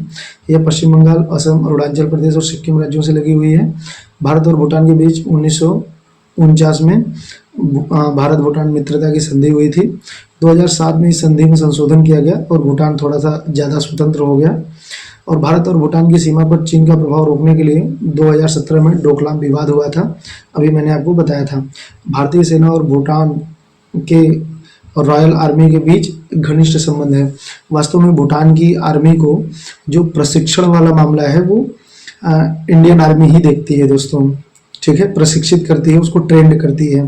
यह पश्चिम बंगाल, असम, अरुणाचल प्रदेश और सिक्किम राज्यों से लगी हुई है। भारत और भूटान के बीच 1949 में भारत भूटान मित्रता की संधि हुई थी। 2007 में इस संधि में संशोधन किया गया और भूटान थोड़ा सा ज़्यादा स्वतंत्र हो गया। और भारत और भूटान की सीमा पर चीन का प्रभाव रोकने के लिए 2017 में डोकलाम विवाद हुआ था, अभी मैंने आपको बताया था। भारतीय सेना और भूटान के रॉयल आर्मी के बीच घनिष्ठ संबंध है। वास्तव में भूटान की आर्मी को जो प्रशिक्षण वाला मामला है वो इंडियन आर्मी ही देखती है दोस्तों। ठीक है, प्रशिक्षित करती है, उसको ट्रेंड करती है।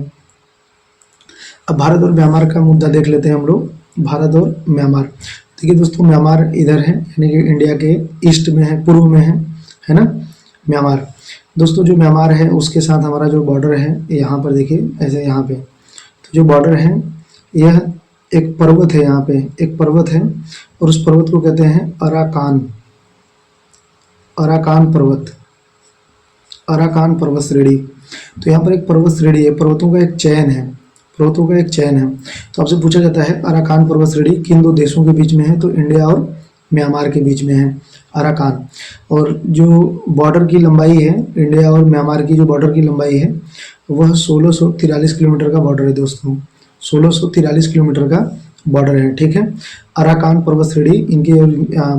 अब भारत और म्यांमार का मुद्दा देख लेते हैं हम लोग। भारत और म्यांमार, देखिए दोस्तों, म्यांमार इधर है, यानी कि इंडिया के ईस्ट में है, पूर्व में है ना म्यांमार। दोस्तों जो म्यांमार है उसके साथ हमारा जो बॉर्डर है, यहाँ पर देखिए ऐसे, यहाँ पे तो जो बॉर्डर है यह एक पर्वत है, यहाँ पे एक पर्वत है और उस पर्वत को कहते हैं अराकान, अराकान पर्वत, अराकान पर्वत श्रेणी। तो यहाँ पर एक पर्वत श्रेणी है, पर्वतों का एक चयन है, पर्वतों का एक चयन है। तो आपसे पूछा जाता है अराकान पर्वत श्रेणी किन दो देशों के बीच में है, तो इंडिया और म्यांमार के बीच में है, अराकान। और जो बॉर्डर की लंबाई है इंडिया और म्यांमार की, जो बॉर्डर की लंबाई है वह 1643 किलोमीटर का बॉर्डर है दोस्तों, 1643 किलोमीटर का बॉर्डर है, ठीक है। अराकान पर्वत श्रेणी इनके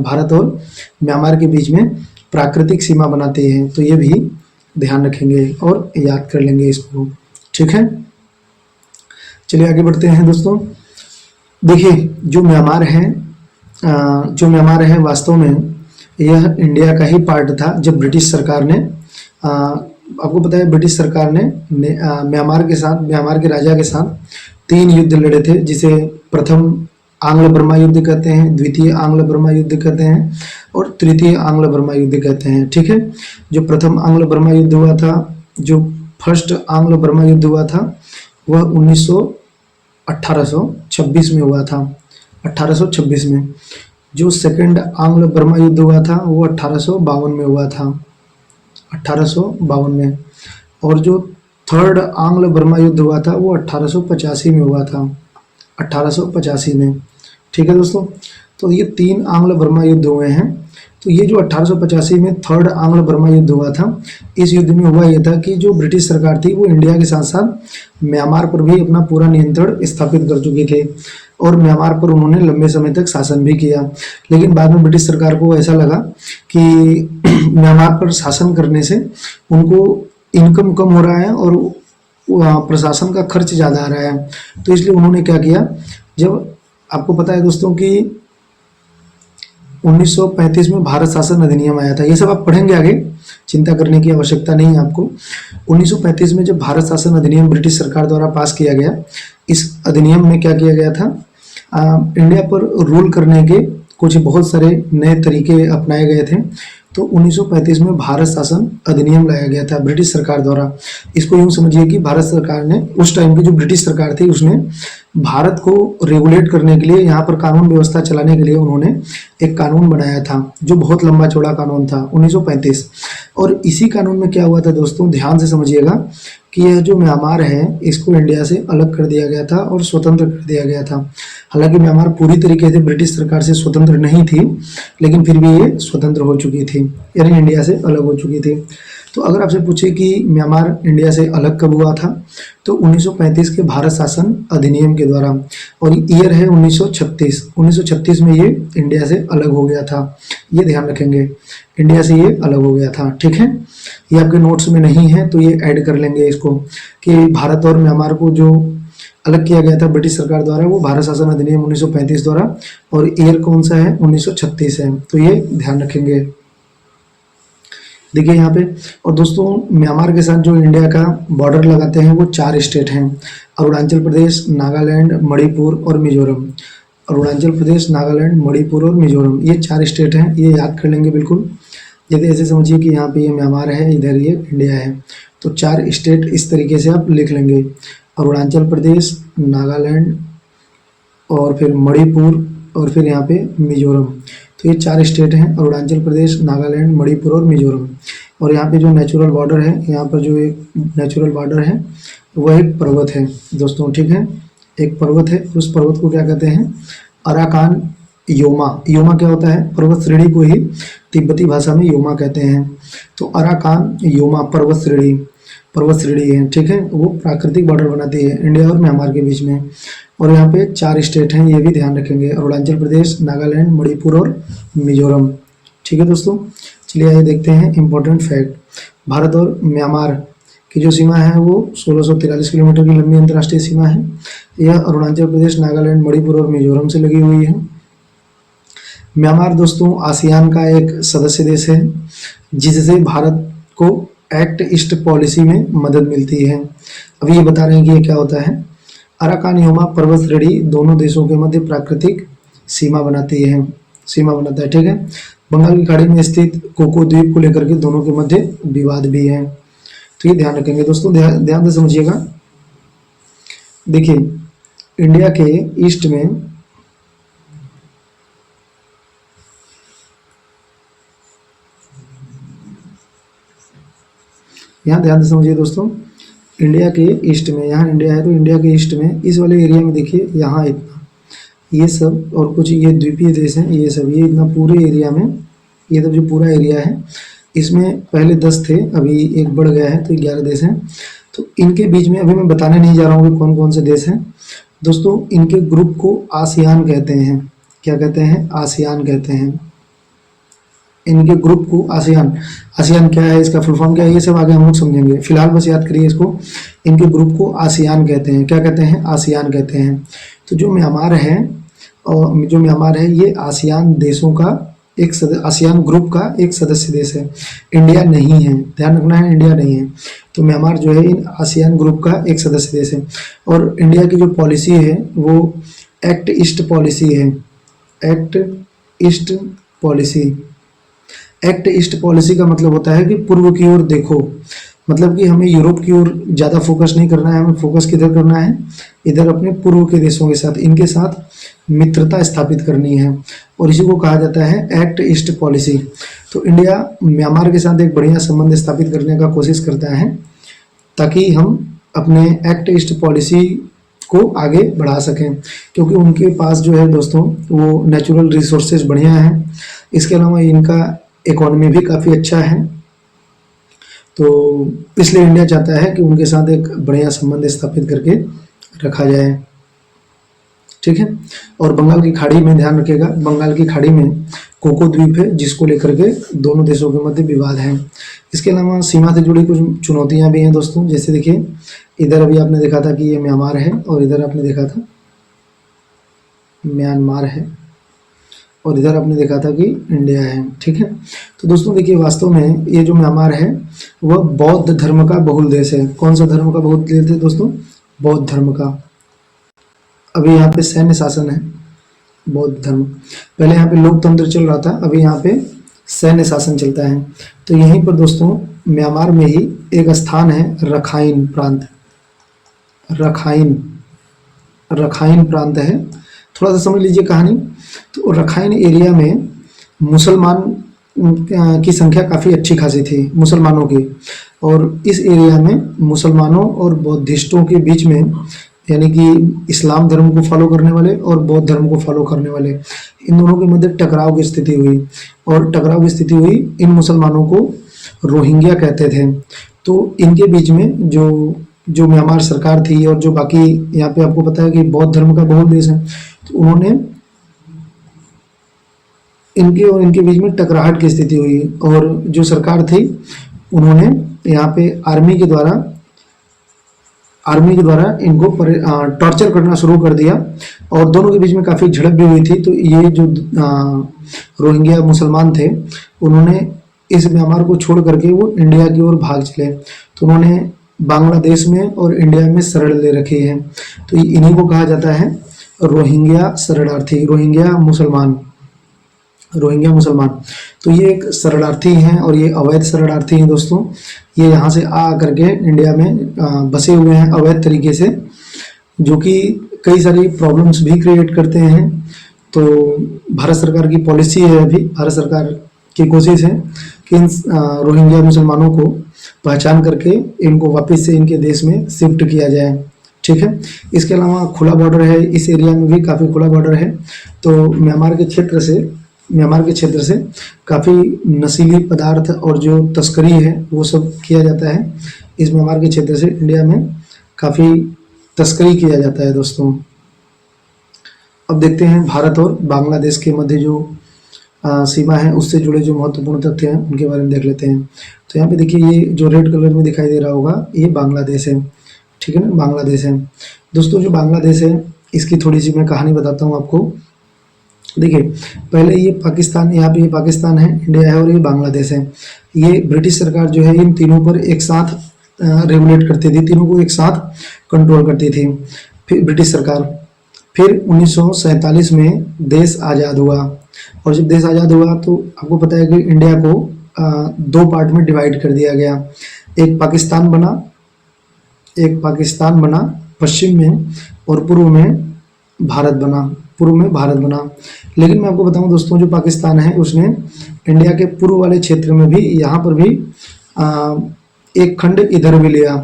भारत और म्यांमार के बीच में प्राकृतिक सीमा बनाती है, तो ये भी ध्यान रखेंगे और याद कर लेंगे इसको, ठीक है। चलिए आगे बढ़ते हैं दोस्तों। देखिए जो म्यांमार है वास्तव में यह इंडिया का ही पार्ट था जब ब्रिटिश सरकार ने आपको पता है ब्रिटिश सरकार ने म्यांमार के राजा के साथ 3 युद्ध लड़े थे, जिसे प्रथम आंग्ल बर्मा युद्ध कहते हैं, द्वितीय आंग्ल बर्मा युद्ध कहते हैं और तृतीय आंग्ल बर्मा युद्ध कहते हैं, ठीक है। जो प्रथम आंग्ल बर्मा युद्ध हुआ था, जो फर्स्ट आंग्ल बर्मा युद्ध हुआ था वह 1826 में हुआ था, 1826 में। जो सेकंड आंग्ल बर्मा युद्ध हुआ था वो 1852 में हुआ था, 1852 में। और जो थर्ड आंग्ल बर्मा युद्ध हुआ था वो 1885 में हुआ था, 1885 में, ठीक है दोस्तों। तो ये 3 आंग्ल बर्मा युद्ध हुए हैं। तो ये जो 1885 में थर्ड आंग्ल बर्मा युद्ध हुआ था, इस युद्ध में हुआ ये था कि जो ब्रिटिश सरकार थी वो इंडिया के साथ साथ म्यांमार पर भी अपना पूरा नियंत्रण स्थापित कर चुके थे और म्यांमार पर उन्होंने लंबे समय तक शासन भी किया। लेकिन बाद में ब्रिटिश सरकार को ऐसा लगा कि म्यांमार पर शासन करने से उनको इनकम कम हो रहा है और प्रशासन का खर्च ज़्यादा आ रहा है, तो इसलिए उन्होंने क्या किया, जब आपको पता है दोस्तों कि 1935 में भारत शासन अधिनियम आया था, ये सब आप पढ़ेंगे आगे, चिंता करने की आवश्यकता नहीं है आपको। 1935 में जब भारत शासन अधिनियम ब्रिटिश सरकार द्वारा पास किया गया, इस अधिनियम में क्या किया गया था, इंडिया पर रूल करने के कुछ बहुत सारे नए तरीके अपनाए गए थे। तो 1935 में भारत शासन अधिनियम लाया गया था ब्रिटिश सरकार द्वारा। इसको यूँ समझिए कि भारत सरकार ने, उस टाइम की जो ब्रिटिश सरकार थी, उसने भारत को रेगुलेट करने के लिए, यहाँ पर कानून व्यवस्था चलाने के लिए उन्होंने एक कानून बनाया था, जो बहुत लंबा चौड़ा कानून था, 1935। और इसी कानून में क्या हुआ था दोस्तों, ध्यान से समझिएगा कि यह जो म्यांमार है इसको इंडिया से अलग कर दिया गया था और स्वतंत्र कर दिया गया था। हालांकि म्यांमार पूरी तरीके से ब्रिटिश सरकार से स्वतंत्र नहीं थी, लेकिन फिर भी ये स्वतंत्र हो चुकी थी, यानी इंडिया से अलग हो चुकी थी। तो अगर आपसे पूछे कि म्यांमार इंडिया से अलग कब हुआ था, तो 1935 के भारत शासन अधिनियम के द्वारा, और ईयर है 1936। 1936 में ये इंडिया से अलग हो गया था, ये ध्यान रखेंगे, इंडिया से ये अलग हो गया था, ठीक है। ये आपके नोट्स में नहीं है तो ये ऐड कर लेंगे इसको, कि भारत और म्यांमार को जो अलग किया गया था ब्रिटिश सरकार द्वारा वो भारत शासन अधिनियम 1935 द्वारा, और ईयर कौन सा है, 1936 है, तो ये ध्यान रखेंगे। देखिए यहाँ पे, और दोस्तों म्यांमार के साथ जो इंडिया का बॉर्डर लगाते हैं वो 4 स्टेट हैं, अरुणाचल प्रदेश, नागालैंड, मणिपुर और मिजोरम। अरुणाचल प्रदेश, नागालैंड, मणिपुर और मिजोरम, ये 4 स्टेट हैं, ये याद कर लेंगे बिल्कुल। जैसे ऐसे समझिए कि यहाँ पे ये म्यांमार है, इधर ये इंडिया है, तो 4 स्टेट इस तरीके से आप लिख लेंगे, अरुणाचल प्रदेश, नागालैंड और फिर मणिपुर और फिर यहाँ पे मिजोरम। तो ये 4 स्टेट हैं, अरुणाचल प्रदेश, नागालैंड, मणिपुर और मिजोरम। और यहाँ पे जो नेचुरल बॉर्डर है, यहाँ पर जो एक नेचुरल बॉर्डर है वह एक पर्वत है दोस्तों, ठीक है, एक पर्वत है। उस पर्वत को क्या कहते हैं, अराकान योमा। योमा क्या होता है, पर्वत श्रेणी को ही तिब्बती भाषा में योमा कहते हैं। तो अराकान योमा पर्वत श्रेणी है, ठीक है, वो प्राकृतिक बॉर्डर बनाती है इंडिया और म्यांमार के बीच में। और यहाँ पे 4 स्टेट हैं, ये भी ध्यान रखेंगे, अरुणाचल प्रदेश, नागालैंड, मणिपुर और मिजोरम, ठीक है दोस्तों। चलिए आइए देखते हैं इम्पोर्टेंट फैक्ट। भारत और म्यांमार की जो सीमा है वो 1643 किलोमीटर की लंबी अंतर्राष्ट्रीय सीमा है। यह अरुणाचल प्रदेश, नागालैंड, मणिपुर और मिजोरम से लगी हुई है। म्यांमार दोस्तों आसियान का एक सदस्य देश है, जिससे भारत को एक्ट ईस्ट पॉलिसी में मदद मिलती है। अभी ये बता रहे हैं कि ये क्या होता है। अराकान योमा पर्वत श्रेणी दोनों देशों के मध्य प्राकृतिक सीमा बनाता है, ठीक है। बंगाल की खाड़ी में स्थित कोको द्वीप को लेकर के दोनों के मध्य विवाद भी है, तो ये ध्यान रखेंगे दोस्तों, ध्यान से समझिएगा। देखिए इंडिया के ईस्ट में यहाँ ध्यान से समझिए दोस्तों, इंडिया के ईस्ट में, यहाँ इंडिया है तो इंडिया के ईस्ट में इस वाले एरिया में देखिए, यहाँ इतना, ये सब और कुछ ये द्वीपीय देश हैं, ये सब, ये इतना पूरे एरिया में, ये तो जो पूरा एरिया है इसमें पहले 10 थे, अभी एक बढ़ गया है तो 11 देश हैं। तो इनके बीच में अभी मैं बताने नहीं जा रहा हूँ कि कौन कौन से देश हैं दोस्तों। इनके ग्रुप को आसियान कहते हैं। क्या कहते हैं? आसियान कहते हैं। इनके ग्रुप को आसियान, आसियान क्या है, इसका फुल फॉर्म क्या है, ये सब आगे हम लोग समझेंगे, फिलहाल बस याद करिए इसको। इनके ग्रुप को आसियान कहते हैं। क्या कहते हैं? आसियान कहते हैं। तो जो म्यांमार है, और जो म्यांमार है ये आसियान देशों का एक आसियान ग्रुप का एक सदस्य देश है, इंडिया नहीं है, ध्यान रखना है, इंडिया नहीं है। तो म्यांमार जो है इन आसियान ग्रुप का एक सदस्य देश है। और इंडिया की जो पॉलिसी है वो एक्ट ईस्ट पॉलिसी है। Act east policy, act east policy का मतलब होता है कि पूर्व की ओर देखो, मतलब कि हमें यूरोप की ओर ज़्यादा फोकस नहीं करना है, हमें फोकस किधर करना है, इधर अपने पूर्व के देशों के साथ, इनके साथ मित्रता स्थापित करनी है, और इसी को कहा जाता है एक्ट ईस्ट पॉलिसी। तो इंडिया म्यांमार के साथ एक बढ़िया संबंध स्थापित करने का कोशिश करता है ताकि हम अपने एक्ट ईस्ट पॉलिसी को आगे बढ़ा सकें, क्योंकि उनके पास जो है दोस्तों वो नेचुरल रिसोर्सेज बढ़िया हैं, इसके अलावा इनका इकोनॉमी भी काफ़ी अच्छा है। तो इसलिए इंडिया चाहता है कि उनके साथ एक बढ़िया संबंध स्थापित करके रखा जाए, ठीक है। और बंगाल की खाड़ी में ध्यान रखिएगा, बंगाल की खाड़ी में कोको द्वीप है जिसको लेकर के दोनों देशों के मध्य विवाद है। इसके अलावा सीमा से जुड़ी कुछ चुनौतियां भी हैं दोस्तों, जैसे देखिए इधर अभी आपने देखा था कि ये म्यांमार है, और इधर आपने देखा था म्यांमार है, और इधर आपने देखा था कि इंडिया है, ठीक है। तो दोस्तों देखिए वास्तव में ये जो म्यांमार है वह बौद्ध धर्म का बहुल देश है। कौन सा धर्म का बहुल देश है दोस्तों? बौद्ध धर्म का। अभी यहाँ पे सैन्य शासन है, बौद्ध धर्म, पहले यहाँ पे लोकतंत्र चल रहा था, अभी यहाँ पे सैन्य शासन चलता है। तो यहीं पर दोस्तों म्यांमार में ही एक स्थान है रखाइन प्रांत, रखाइन प्रांत है, थोड़ा सा समझ लीजिए कहानी। तो रखाइन एरिया में मुसलमान की संख्या काफ़ी अच्छी खासी थी, मुसलमानों की, और इस एरिया में मुसलमानों और बौद्धिस्टों के बीच में, यानी कि इस्लाम धर्म को फॉलो करने वाले और बौद्ध धर्म को फॉलो करने वाले, इन दोनों के मध्य टकराव की स्थिति हुई, और टकराव की स्थिति हुई, इन मुसलमानों को रोहिंग्या कहते थे। तो इनके बीच में जो म्यांमार सरकार थी, और जो बाकी यहाँ पे आपको पता है कि बौद्ध धर्म का बहुल देश है, तो उन्होंने इनके और इनके बीच में टकराहट की स्थिति हुई, और जो सरकार थी उन्होंने यहाँ पे आर्मी के द्वारा इनको टॉर्चर करना शुरू कर दिया, और दोनों के बीच में काफ़ी झड़प भी हुई थी। तो ये जो रोहिंग्या मुसलमान थे उन्होंने इस म्यांमार को छोड़ करके वो इंडिया की ओर भाग चले, तो उन्होंने बांग्लादेश में और इंडिया में शरण ले रखी है। तो इन्हीं को कहा जाता है रोहिंग्या शरणार्थी, रोहिंग्या मुसलमान। तो ये एक शरणार्थी हैं, और ये अवैध शरणार्थी हैं दोस्तों। ये यहाँ से आ करके इंडिया में बसे हुए हैं अवैध तरीके से, जो कि कई सारी प्रॉब्लम्स भी क्रिएट करते हैं। तो भारत सरकार की पॉलिसी है, अभी भारत सरकार की कोशिश है कि इन रोहिंग्या मुसलमानों को पहचान करके इनको वापस से इनके देश में शिफ्ट किया जाए, ठीक है। इसके अलावा खुला बॉर्डर है, इस एरिया में भी काफ़ी खुला बॉर्डर है। तो म्यांमार के क्षेत्र से काफ़ी नशीली पदार्थ और जो तस्करी है वो सब किया जाता है। इस म्यांमार के क्षेत्र से इंडिया में काफ़ी तस्करी किया जाता है दोस्तों। अब देखते हैं भारत और बांग्लादेश के मध्य जो सीमा है उससे जुड़े जो महत्वपूर्ण तथ्य हैं उनके बारे में देख लेते हैं। तो यहाँ पे देखिए ये जो रेड कलर में दिखाई दे रहा होगा ये बांग्लादेश है, ठीक है ना, बांग्लादेश है दोस्तों। जो बांग्लादेश है इसकी थोड़ी सी मैं कहानी बताता हूँ आपको। देखिए पहले ये पाकिस्तान, यहाँ पे ये पाकिस्तान है, इंडिया है, और ये बांग्लादेश है। ये ब्रिटिश सरकार जो है इन तीनों पर एक साथ रेगुलेट करती थी, तीनों को एक साथ कंट्रोल करती थी। फिर ब्रिटिश सरकार, फिर 1947 में देश आज़ाद हुआ, और जब देश आज़ाद हुआ तो आपको पता है कि इंडिया को दो पार्ट में डिवाइड कर दिया गया। एक पाकिस्तान बना पश्चिम में, और पूर्व में भारत बना। लेकिन मैं आपको बताऊं दोस्तों, जो पाकिस्तान है उसने इंडिया के पूर्व वाले क्षेत्र में भी, यहाँ पर भी एक खंड इधर भी लिया,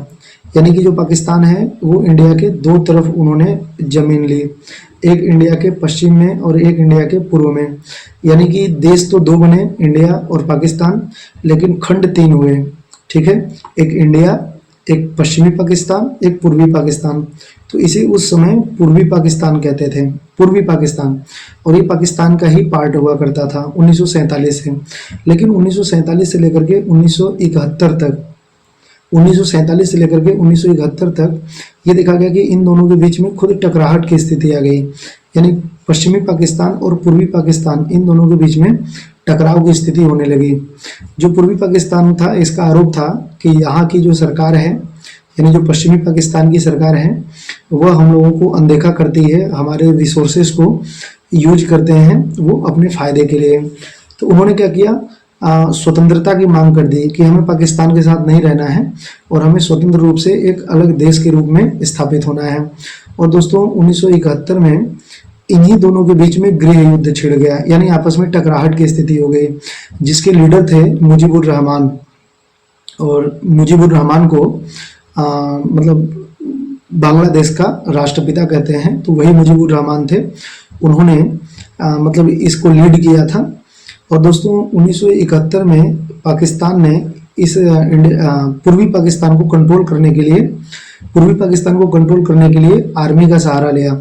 यानी कि जो पाकिस्तान है वो इंडिया के दो तरफ उन्होंने जमीन ली। एक इंडिया के पश्चिम में और एक इंडिया के पूर्व में। यानी कि देश तो दो बने, इंडिया और पाकिस्तान, लेकिन खंड तीन हुए। ठीक है, एक इंडिया, एक पश्चिमी पाकिस्तान, एक पूर्वी पाकिस्तान। तो इसे उस समय पूर्वी पाकिस्तान कहते थे, पूर्वी पाकिस्तान। और ये पाकिस्तान का ही पार्ट हुआ करता था 1947 से। लेकिन 1947 से लेकर के 1971 तक, 1947 से लेकर के 1971 तक ये देखा गया कि इन दोनों के बीच में खुद टकराहट की स्थिति आ गई। यानी पश्चिमी पाकिस्तान और पूर्वी पाकिस्तान, इन दोनों के बीच में टकराव की स्थिति होने लगी। जो पूर्वी पाकिस्तान था, इसका आरोप था कि यहाँ की जो सरकार है, यानी जो पश्चिमी पाकिस्तान की सरकार है, वह हम लोगों को अनदेखा करती है, हमारे रिसोर्सेज को यूज करते हैं वो अपने फ़ायदे के लिए। तो उन्होंने क्या किया, स्वतंत्रता की मांग कर दी कि हमें पाकिस्तान के साथ नहीं रहना है और हमें स्वतंत्र रूप से एक अलग देश के रूप में स्थापित होना है। और दोस्तों 1971 में इन्हीं दोनों के बीच में गृह युद्ध छिड़ गया, यानी आपस में टकराहट की स्थिति हो गई, जिसके लीडर थे मुजीबुर रहमान। और मुजीबुर रहमान को मतलब बांग्लादेश का राष्ट्रपिता कहते हैं, तो वही मुजीबुर रहमान थे। उन्होंने मतलब इसको लीड किया था। और दोस्तों 1971 में पाकिस्तान ने इस पूर्वी पाकिस्तान को कंट्रोल करने के लिए, पूर्वी पाकिस्तान को कंट्रोल करने के लिए आर्मी का सहारा लिया।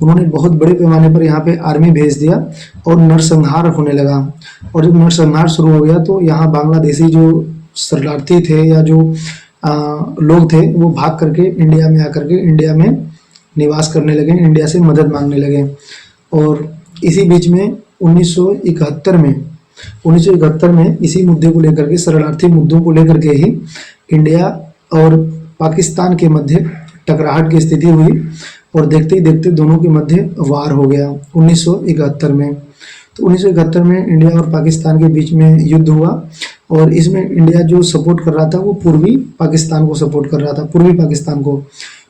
उन्होंने बहुत बड़े पैमाने पर यहाँ पे आर्मी भेज दिया और नरसंहार होने लगा। और जब नरसंहार शुरू हो गया तो यहाँ बांग्लादेशी जो शरणार्थी थे या जो लोग थे, वो भाग करके इंडिया में आकर के इंडिया में निवास करने लगे, इंडिया से मदद मांगने लगे। और इसी बीच में 1971 में इसी मुद्दे को लेकर के, शरणार्थी मुद्दों को लेकर के ही इंडिया और पाकिस्तान के मध्य टकराहट की स्थिति हुई और देखते ही देखते दोनों के मध्य वार हो गया 1971 में। तो 1971 में इंडिया और पाकिस्तान के बीच में युद्ध हुआ और इसमें इंडिया जो सपोर्ट कर रहा था वो पूर्वी पाकिस्तान को सपोर्ट कर रहा था, पूर्वी पाकिस्तान को।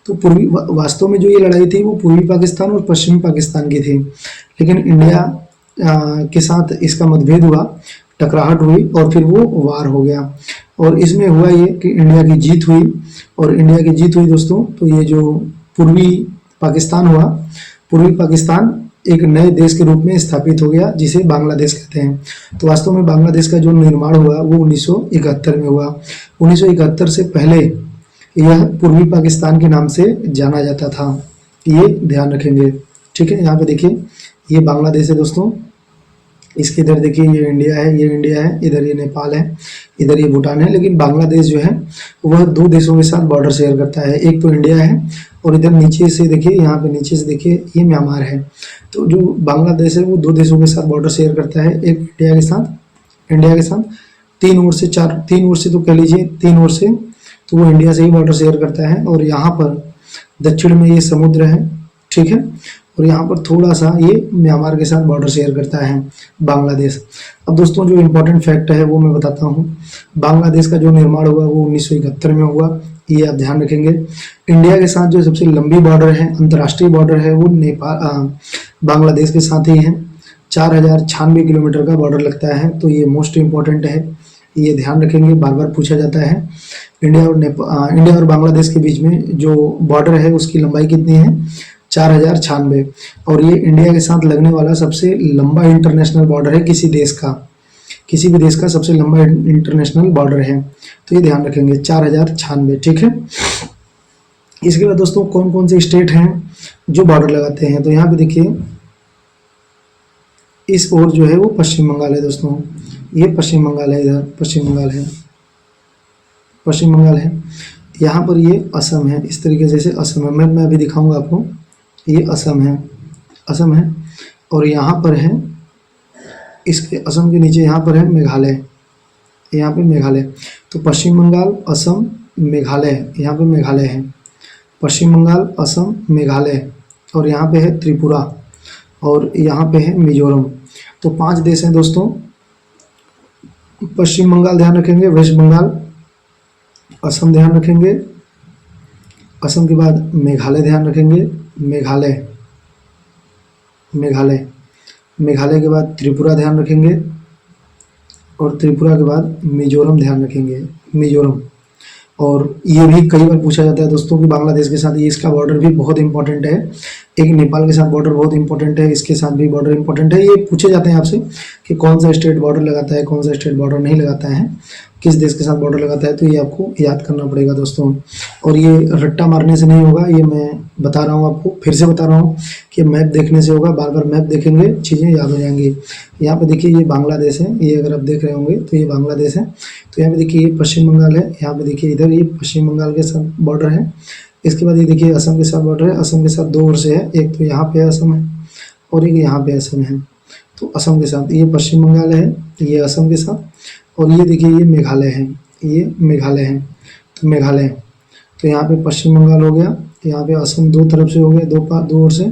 तो पूर्वी, वास्तव में जो ये लड़ाई थी वो पूर्वी पाकिस्तान और पश्चिमी पाकिस्तान की थी, लेकिन इंडिया के साथ इसका मतभेद हुआ, टकराहट हुई और फिर वो वार हो गया। और इसमें हुआ ये कि इंडिया की जीत हुई। और इंडिया की जीत हुई दोस्तों, तो ये जो पूर्वी पाकिस्तान हुआ, पूर्वी पाकिस्तान एक नए देश के रूप में स्थापित हो गया, जिसे बांग्लादेश कहते हैं। तो वास्तव में बांग्लादेश का जो निर्माण हुआ वो 1971 में हुआ। 1971 से पहले यह पूर्वी पाकिस्तान के नाम से जाना जाता था, ये ध्यान रखेंगे। ठीक है, यहाँ पे देखिए ये बांग्लादेश है दोस्तों, इसके इधर देखिए ये इंडिया है, ये इंडिया है, इधर ये नेपाल है, इधर ये भूटान है। लेकिन बांग्लादेश जो है वह दो देशों के साथ बॉर्डर शेयर करता है, एक तो इंडिया है और इधर नीचे से देखिए, यहाँ पे नीचे से देखिए ये म्यांमार है। तो जो बांग्लादेश है वो दो देशों के साथ बॉर्डर शेयर करता है, एक इंडिया के साथ तीन ओर से तो कह लीजिए 3 ओर से, तो वो इंडिया से ही बॉर्डर शेयर करता है। और यहाँ पर दक्षिण में ये समुद्र है, ठीक है, और यहाँ पर थोड़ा सा ये म्यांमार के साथ बॉर्डर शेयर करता है बांग्लादेश। अब दोस्तों जो इम्पोर्टेंट फैक्ट है वो मैं बताता हूँ। बांग्लादेश का जो निर्माण हुआ वो 1971 में हुआ, ये आप ध्यान रखेंगे। इंडिया के साथ जो सबसे लंबी बॉर्डर है, अंतर्राष्ट्रीय बॉर्डर है, वो बांग्लादेश के साथ ही है। 4096 किलोमीटर का बॉर्डर लगता है, तो ये मोस्ट इम्पॉर्टेंट है, ये ध्यान रखेंगे, बार बार पूछा जाता है। इंडिया और बांग्लादेश के बीच में जो बॉर्डर है उसकी लंबाई कितनी है, 4096। और ये इंडिया के साथ लगने वाला सबसे लंबा इंटरनेशनल बॉर्डर है किसी देश का, किसी भी देश का सबसे लंबा इंटरनेशनल बॉर्डर है, तो ये ध्यान रखेंगे 4096। ठीक है, इसके बाद दोस्तों कौन कौन से स्टेट हैं जो बॉर्डर लगाते हैं, तो यहाँ पे देखिए इस ओर जो है वो पश्चिम बंगाल है दोस्तों, ये पश्चिम बंगाल है, इधर पश्चिम बंगाल है। यहाँ पर ये असम है, इस तरीके से असम है, मैं अभी दिखाऊंगा आपको, ये असम है। और यहाँ पर है, इसके असम के नीचे यहाँ पर है मेघालय, यहाँ पे मेघालय। तो पश्चिम बंगाल, असम, मेघालय, यहाँ पे मेघालय है, पश्चिम बंगाल, असम, मेघालय, और यहाँ पे है त्रिपुरा, और यहाँ पे है मिजोरम। तो 5 देश हैं दोस्तों। पश्चिम बंगाल ध्यान रखेंगे, वेस्ट बंगाल, असम ध्यान रखेंगे, असम के बाद मेघालय ध्यान रखेंगे, मेघालय के बाद त्रिपुरा ध्यान रखेंगे, और त्रिपुरा के बाद मिजोरम ध्यान रखेंगे, मिजोरम। और ये भी कई बार पूछा जाता है दोस्तों कि बांग्लादेश के साथ ये इसका बॉर्डर भी बहुत इंपॉर्टेंट है, एक नेपाल के साथ बॉर्डर बहुत इंपॉर्टेंट है, इसके साथ भी बॉर्डर इंपॉर्टेंट है। ये पूछे जाते हैं आपसे कि कौन सा स्टेट बॉर्डर लगाता है, कौन सा स्टेट बॉर्डर नहीं लगाता है, किस देश के साथ बॉर्डर लगाता है, तो ये आपको याद करना पड़ेगा दोस्तों। और ये रट्टा मारने से नहीं होगा, ये मैं बता रहा हूँ आपको, फिर से बता रहा हूँ कि मैप देखने से होगा। बार बार मैप देखेंगे चीज़ें याद हो जाएंगी। यहाँ पे देखिए ये बांग्लादेश है, ये अगर आप देख रहे होंगे तो ये बांग्लादेश है। तो यहाँ पे देखिए ये पश्चिम बंगाल है, यहाँ पे देखिए इधर ये पश्चिम बंगाल के साथ बॉर्डर है। इसके बाद ये देखिए असम के साथ बॉर्डर है, असम के साथ दो ओर से है, एक तो यहाँ पे असम है और एक यहाँ पे असम है। तो असम के साथ ये पश्चिम बंगाल है, ये असम के साथ, और ये देखिए ये मेघालय है, ये मेघालय है। तो मेघालय, तो यहाँ पे पश्चिम बंगाल हो गया, यहाँ पे असम दो तरफ से हो गया, दो ओर से।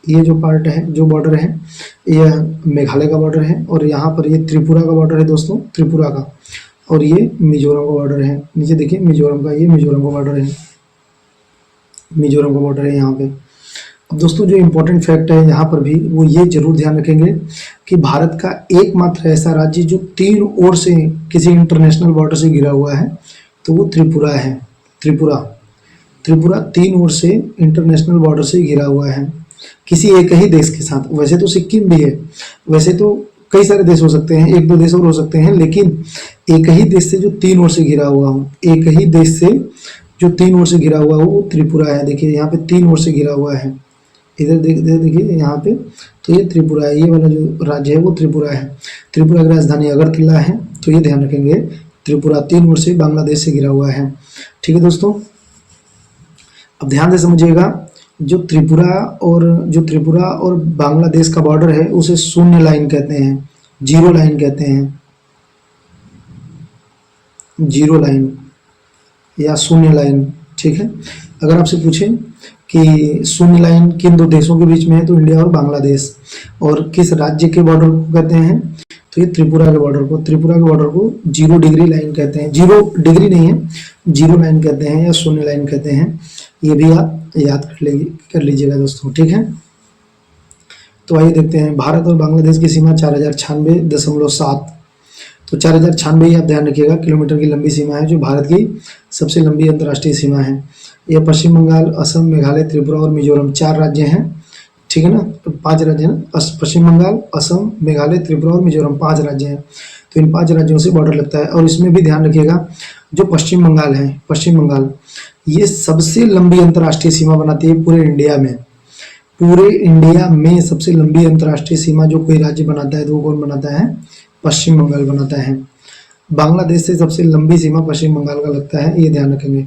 ये जो पार्ट है, जो बॉर्डर है, ये मेघालय का बॉर्डर है। और यहाँ पर ये त्रिपुरा का बॉर्डर है दोस्तों, त्रिपुरा का। और ये मिजोरम का बॉर्डर है, नीचे देखिए मिजोरम का, ये मिजोरम का बॉर्डर है, मिजोरम का बॉर्डर है यहाँ पे। अब दोस्तों जो इम्पोर्टेंट फैक्ट है यहाँ पर भी, वो ये जरूर ध्यान रखेंगे कि भारत का एकमात्र ऐसा राज्य जो 3 ओर से किसी इंटरनेशनल बॉर्डर से घिरा हुआ है, तो वो त्रिपुरा है। त्रिपुरा, त्रिपुरा 3 ओर से इंटरनेशनल बॉर्डर से घिरा हुआ है किसी एक ही देश के साथ। वैसे तो सिक्किम भी है, वैसे तो कई सारे देश हो सकते हैं, 1-2 देश और हो सकते हैं, लेकिन एक ही देश से जो 3 ओर से घिरा हुआ हो, एक ही देश से जो 3 ओर से घिरा हुआ हो, वो त्रिपुरा है। देखिए यहाँ पे 3 ओर से घिरा हुआ है, इधर देखिए यहाँ पे, तो ये त्रिपुरा है। ये वाला जो राज्य है वो त्रिपुरा है। त्रिपुरा की राजधानी अगरतला है, तो ये ध्यान रखेंगे, त्रिपुरा 3 ओर से बांग्लादेश से घिरा हुआ है। ठीक है दोस्तों, अब ध्यान से समझिएगा, जो त्रिपुरा और बांग्लादेश का बॉर्डर है उसे शून्य लाइन कहते हैं, जीरो लाइन कहते हैं, जीरो लाइन या शून्य लाइन। ठीक है, अगर आपसे पूछें कि शून्य लाइन किन 2 देशों के बीच में है, तो इंडिया और बांग्लादेश। और किस राज्य के बॉर्डर को कहते हैं, तो ये त्रिपुरा के बॉर्डर को, त्रिपुरा के बॉर्डर को 0 डिग्री लाइन कहते हैं। 0 डिग्री नहीं है, 0 लाइन कहते हैं या शून्य लाइन कहते हैं। ये भी आप याद कर लीजिएगा दोस्तों। ठीक है, तो आइए देखते हैं, भारत और बांग्लादेश की सीमा 4096.7, तो 4096 ही आप ध्यान रखिएगा किलोमीटर की लंबी सीमा है, जो भारत की सबसे लंबी अंतर्राष्ट्रीय सीमा है। यह पश्चिम बंगाल, असम, मेघालय, त्रिपुरा और मिजोरम 4 राज्य हैं। ठीक है ना, तो 5 राज्य हैं, पश्चिम बंगाल, असम, मेघालय, त्रिपुरा और मिजोरम 5 राज्य हैं। तो इन 5 राज्यों से बॉर्डर लगता है। और इसमें भी ध्यान रखिएगा, जो पश्चिम बंगाल है, पश्चिम बंगाल ये सबसे लंबी अंतर्राष्ट्रीय सीमा बनाती है पूरे इंडिया में। पूरे इंडिया में सबसे लंबी अंतर्राष्ट्रीय सीमा जो कोई राज्य बनाता है, तो वो कौन बनाता है, पश्चिम बंगाल बनाता है। बांग्लादेश से सबसे लंबी सीमा पश्चिम बंगाल का लगता है, ये ध्यान रखेंगे।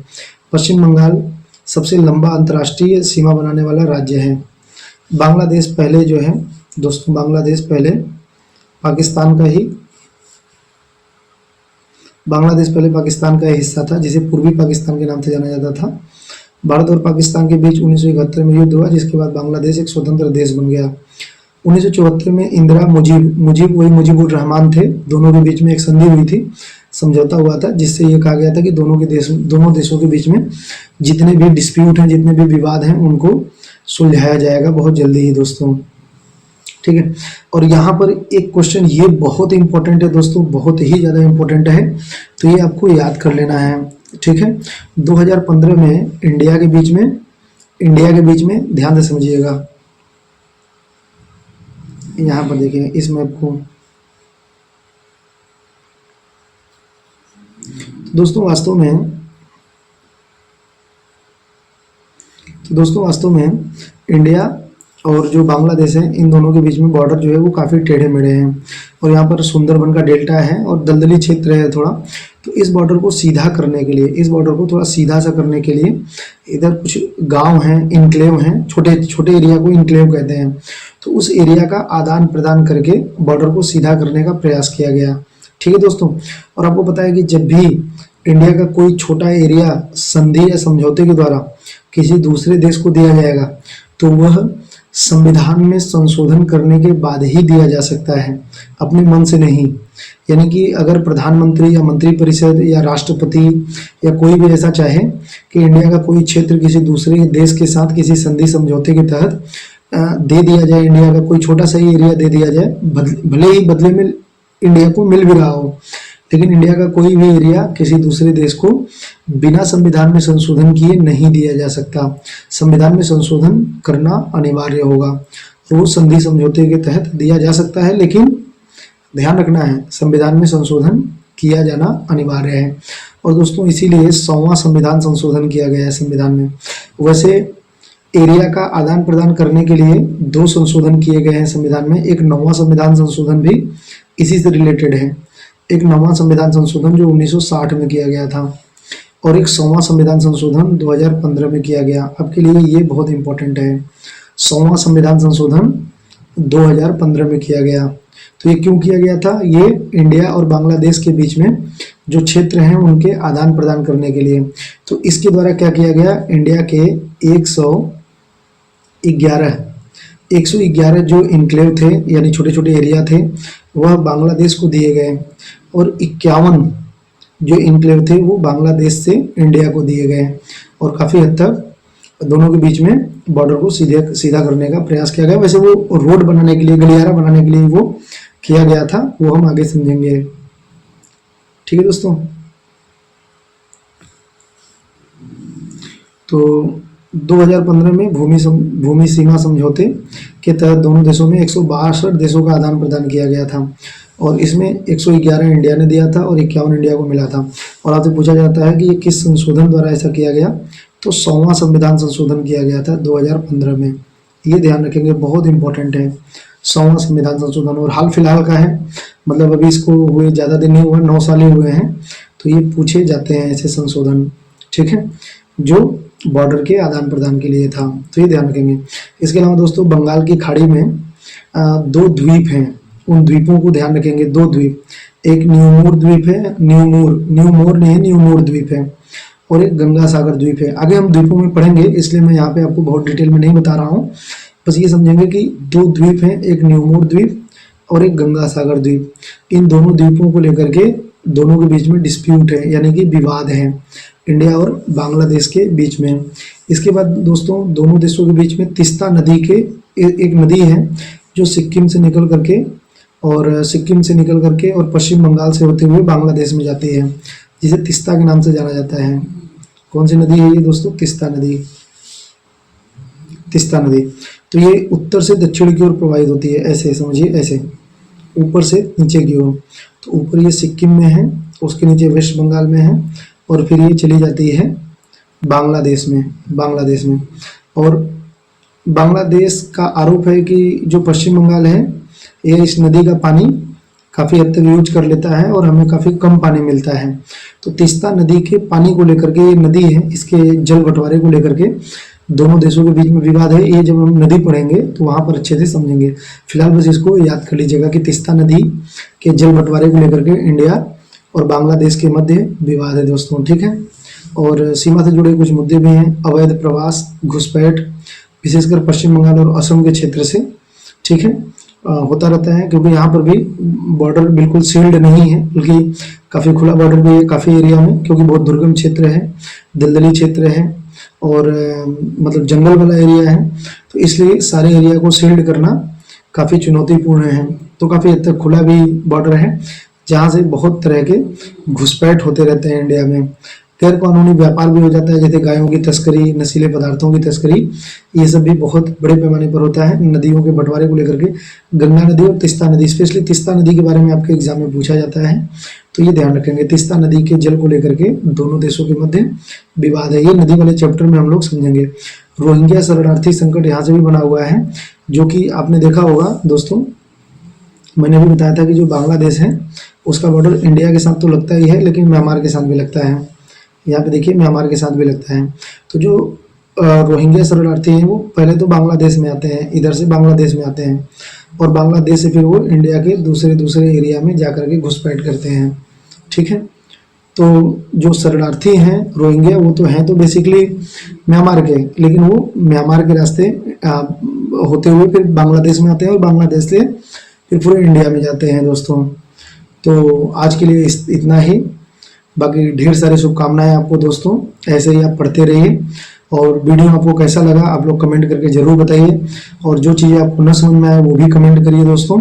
पश्चिम बंगाल सबसे लंबा अंतर्राष्ट्रीय सीमा बनाने वाला राज्य है। बांग्लादेश पहले जो है दोस्तों, बांग्लादेश पहले पाकिस्तान का ही हिस्सा था, जिसे पूर्वी पाकिस्तान के नाम से जाना जाता था। भारत और पाकिस्तान के बीच 1971 में युद्ध हुआ, जिसके बाद बांग्लादेश एक स्वतंत्र देश बन गया। 1974 में इंदिरा वही मुजीबुर रहमान थे, दोनों के बीच में एक संधि हुई थी, समझौता हुआ था, जिससे ये कहा गया था कि दोनों देशों के बीच में जितने भी डिस्प्यूट हैं, जितने भी विवाद हैं, उनको सुलझाया जाएगा बहुत जल्दी ही दोस्तों। ठीक है, और यहाँ पर एक क्वेश्चन ये बहुत इंपॉर्टेंट है दोस्तों, बहुत ही ज़्यादा इंपॉर्टेंट है, तो ये आपको याद कर लेना है। ठीक है, 2015 में इंडिया के बीच में ध्यान से समझिएगा, यहाँ पर देखिए इस मैप को। दोस्तों वास्तव में इंडिया और जो बांग्लादेश है, इन दोनों के बीच में बॉर्डर जो है वो काफ़ी टेढ़े मेढ़े हैं, और यहाँ पर सुंदरबन का डेल्टा है और दलदली क्षेत्र है थोड़ा। तो इस बॉर्डर को सीधा करने के लिए, इस बॉर्डर को थोड़ा सीधा सा करने के लिए, इधर कुछ गांव हैं, इनक्लेव हैं, छोटे छोटे एरिया को इनक्लेव कहते हैं। तो उस एरिया का आदान प्रदान करके बॉर्डर को सीधा करने का प्रयास किया गया। ठीक है दोस्तों, और आपको पता है कि जब भी इंडिया का कोई छोटा एरिया संधि या समझौते के द्वारा किसी दूसरे देश को दिया जाएगा, तो वह संविधान में संशोधन करने के बाद ही दिया जा सकता है, अपने मन से नहीं। यानी कि अगर प्रधानमंत्री या मंत्रिपरिषद या राष्ट्रपति या कोई भी ऐसा चाहे कि इंडिया का कोई क्षेत्र किसी दूसरे देश के साथ किसी संधि समझौते के तहत दे दिया जाए, इंडिया का कोई छोटा सा ही एरिया दे दिया जाए, भले ही बदले में इंडिया को मिल भी रहा हो, लेकिन इंडिया का कोई भी एरिया किसी दूसरे देश को बिना संविधान में संशोधन किए नहीं दिया जा सकता। संविधान में संशोधन करना अनिवार्य होगा। वो संधि समझौते के तहत दिया जा सकता है, लेकिन ध्यान रखना है संविधान में संशोधन किया जाना अनिवार्य है। और दोस्तों इसीलिए 100वां संविधान संशोधन किया गया है संविधान में। वैसे एरिया का आदान प्रदान करने के लिए 2 संशोधन किए गए हैं संविधान में। एक 9वां संविधान संशोधन भी इसी से रिलेटेड है। एक 9वां संविधान संशोधन जो 1960 में किया गया था, और एक 100वां संविधान संशोधन 2015 में किया गया। आपके लिए ये बहुत इंपॉर्टेंट है। 100वां संविधान संशोधन 2015 में किया गया। तो ये क्यों किया गया था? ये इंडिया और बांग्लादेश के बीच में जो क्षेत्र हैं उनके आदान प्रदान करने के लिए। तो इसके द्वारा क्या किया गया, इंडिया के 111 जो इनक्लेव थे यानी छोटे छोटे एरिया थे वह बांग्लादेश को दिए गए, और 51 जो इनक्लेव थे वो बांग्लादेश से इंडिया को दिए गए। और काफ़ी हद तक दोनों के बीच में बॉर्डर को सीधा करने का प्रयास किया गया। वैसे वो रोड बनाने के लिए, गलियारा बनाने के लिए वो किया गया था, वो हम आगे समझेंगे। ठीक है दोस्तों, तो 2015 में भूमि सीमा समझौते के तहत दोनों देशों में 162 देशों का आदान प्रदान किया गया था, और इसमें 111 इंडिया ने दिया था और 51 इंडिया को मिला था। और आपसे पूछा जाता है कि ये किस संशोधन द्वारा ऐसा किया गया, तो 100वां संविधान संशोधन किया गया था 2015 में। ये ध्यान रखेंगे, बहुत इंपॉर्टेंट है 100वां संविधान संशोधन, और हाल फिलहाल का है, मतलब अभी इसको हुए ज़्यादा दिन नहीं हुआ, 9 साल ही हुए हैं। तो ये पूछे जाते हैं ऐसे संशोधन, ठीक है, जो बॉर्डर के आदान प्रदान के लिए था। तो ये ध्यान रखेंगे। इसके अलावा दोस्तों बंगाल की खाड़ी में 2 द्वीप हैं, उन द्वीपों को ध्यान रखेंगे। 2 द्वीप, एक न्यूमोर द्वीप है, न्यूमोर नहीं है, न्यूमोर द्वीप है, और एक गंगा सागर द्वीप है। आगे हम द्वीपों में पढ़ेंगे, इसलिए मैं यहाँ पे आपको बहुत डिटेल में नहीं बता रहा हूँ। बस ये समझेंगे कि 2 द्वीप हैं, एक न्यूमोर द्वीप और एक गंगा सागर द्वीप। इन दोनों द्वीपों को लेकर के दोनों के बीच में डिस्प्यूट है, यानी कि विवाद है इंडिया और बांग्लादेश के बीच में। इसके बाद दोस्तों दोनों देशों के बीच में तीस्ता नदी के एक नदी है जो सिक्किम से निकल करके और पश्चिम बंगाल से होते हुए बांग्लादेश में जाती है, जिसे तीस्ता के नाम से जाना जाता है। कौन सी नदी है ये दोस्तों? तीस्ता नदी। तो ये उत्तर से दक्षिण की ओर प्रवाहित होती है, ऐसे समझिए, ऐसे ऊपर से नीचे की ओर। तो ऊपर ये सिक्किम में है, उसके नीचे वेस्ट बंगाल में है, और फिर ये चली जाती है बांग्लादेश में। और बांग्लादेश का आरोप है कि जो पश्चिम बंगाल है ये इस नदी का पानी काफ़ी हद तक यूज कर लेता है और हमें काफ़ी कम पानी मिलता है। तो तीस्ता नदी के पानी को लेकर के, ये नदी है, इसके जल बंटवारे को लेकर के दोनों देशों के बीच में विवाद है। ये जब हम नदी पढ़ेंगे तो वहाँ पर अच्छे से समझेंगे। फिलहाल बस इसको याद कर लीजिएगा कि तीस्ता नदी के जल बंटवारे को लेकर के इंडिया और बांग्लादेश के मध्य विवाद है दोस्तों, ठीक है। और सीमा से जुड़े कुछ मुद्दे भी हैं, अवैध प्रवास, घुसपैठ, विशेषकर पश्चिम बंगाल और असम के क्षेत्र से, ठीक है, होता रहता है, क्योंकि यहाँ पर भी बॉर्डर बिल्कुल सील्ड नहीं है, बल्कि काफ़ी खुला बॉर्डर भी है काफ़ी एरिया में, क्योंकि बहुत दुर्गम क्षेत्र है, दलदली क्षेत्र है, और मतलब जंगल वाला एरिया है। तो इसलिए सारे एरिया को सील्ड करना काफ़ी चुनौतीपूर्ण है। तो काफ़ी हद तक खुला भी बॉर्डर है, जहाँ से बहुत तरह के घुसपैठ होते रहते हैं इंडिया में। गैर कानूनी व्यापार भी हो जाता है, जैसे गायों की तस्करी, नशीले पदार्थों की तस्करी, ये सब भी बहुत बड़े पैमाने पर होता है नदियों के बंटवारे को लेकर के। गंगा नदी और तीस्ता नदी, स्पेशली तीस्ता नदी के बारे में आपके एग्जाम में पूछा जाता है, तो ये ध्यान रखेंगे। तीस्ता नदी के जल को लेकर के दोनों देशों के मध्य विवाद है, ये नदी वाले चैप्टर में हम लोग समझेंगे। रोहिंग्या शरणार्थी संकट यहाँ से भी बना हुआ है, जो कि आपने देखा होगा दोस्तों, मैंने भी बताया था कि जो बांग्लादेश है उसका बॉर्डर इंडिया के साथ तो लगता ही है, लेकिन म्यांमार के साथ भी लगता है। यहाँ पे देखिए म्यांमार के साथ भी लगता है। तो जो रोहिंग्या शरणार्थी हैं वो पहले तो बांग्लादेश में आते हैं, इधर से बांग्लादेश में आते हैं, और बांग्लादेश से फिर वो इंडिया के दूसरे एरिया में जा करके घुसपैठ करते हैं, ठीक है। तो जो शरणार्थी हैं रोहिंग्या, वो तो हैं तो बेसिकली म्यांमार के, लेकिन वो म्यांमार के रास्ते होते हुए फिर बांग्लादेश में आते हैं, और बांग्लादेश से फिर पूरे इंडिया में जाते हैं दोस्तों। तो आज के लिए इतना ही, बाकी ढेर सारी शुभकामनाएं आपको दोस्तों, ऐसे ही आप पढ़ते रहिए। और वीडियो आपको कैसा लगा आप लोग कमेंट करके ज़रूर बताइए, और जो चीज़ें आपको न समझ में आए वो भी कमेंट करिए दोस्तों।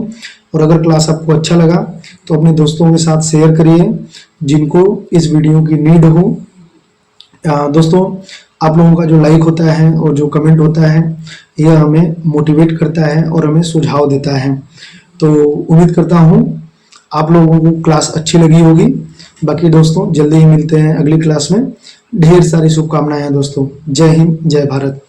और अगर क्लास आपको अच्छा लगा तो अपने दोस्तों के साथ शेयर करिए जिनको इस वीडियो की नीड हो। दोस्तों, आप लोगों का जो लाइक होता है और जो कमेंट होता है यह हमें मोटिवेट करता है और हमें सुझाव देता है। तो उम्मीद करता हूँ आप लोगों को क्लास अच्छी लगी होगी। बाकी दोस्तों, जल्दी ही मिलते हैं अगली क्लास में। ढेर सारी शुभकामनाएं हैं दोस्तों। जय हिंद, जय भारत।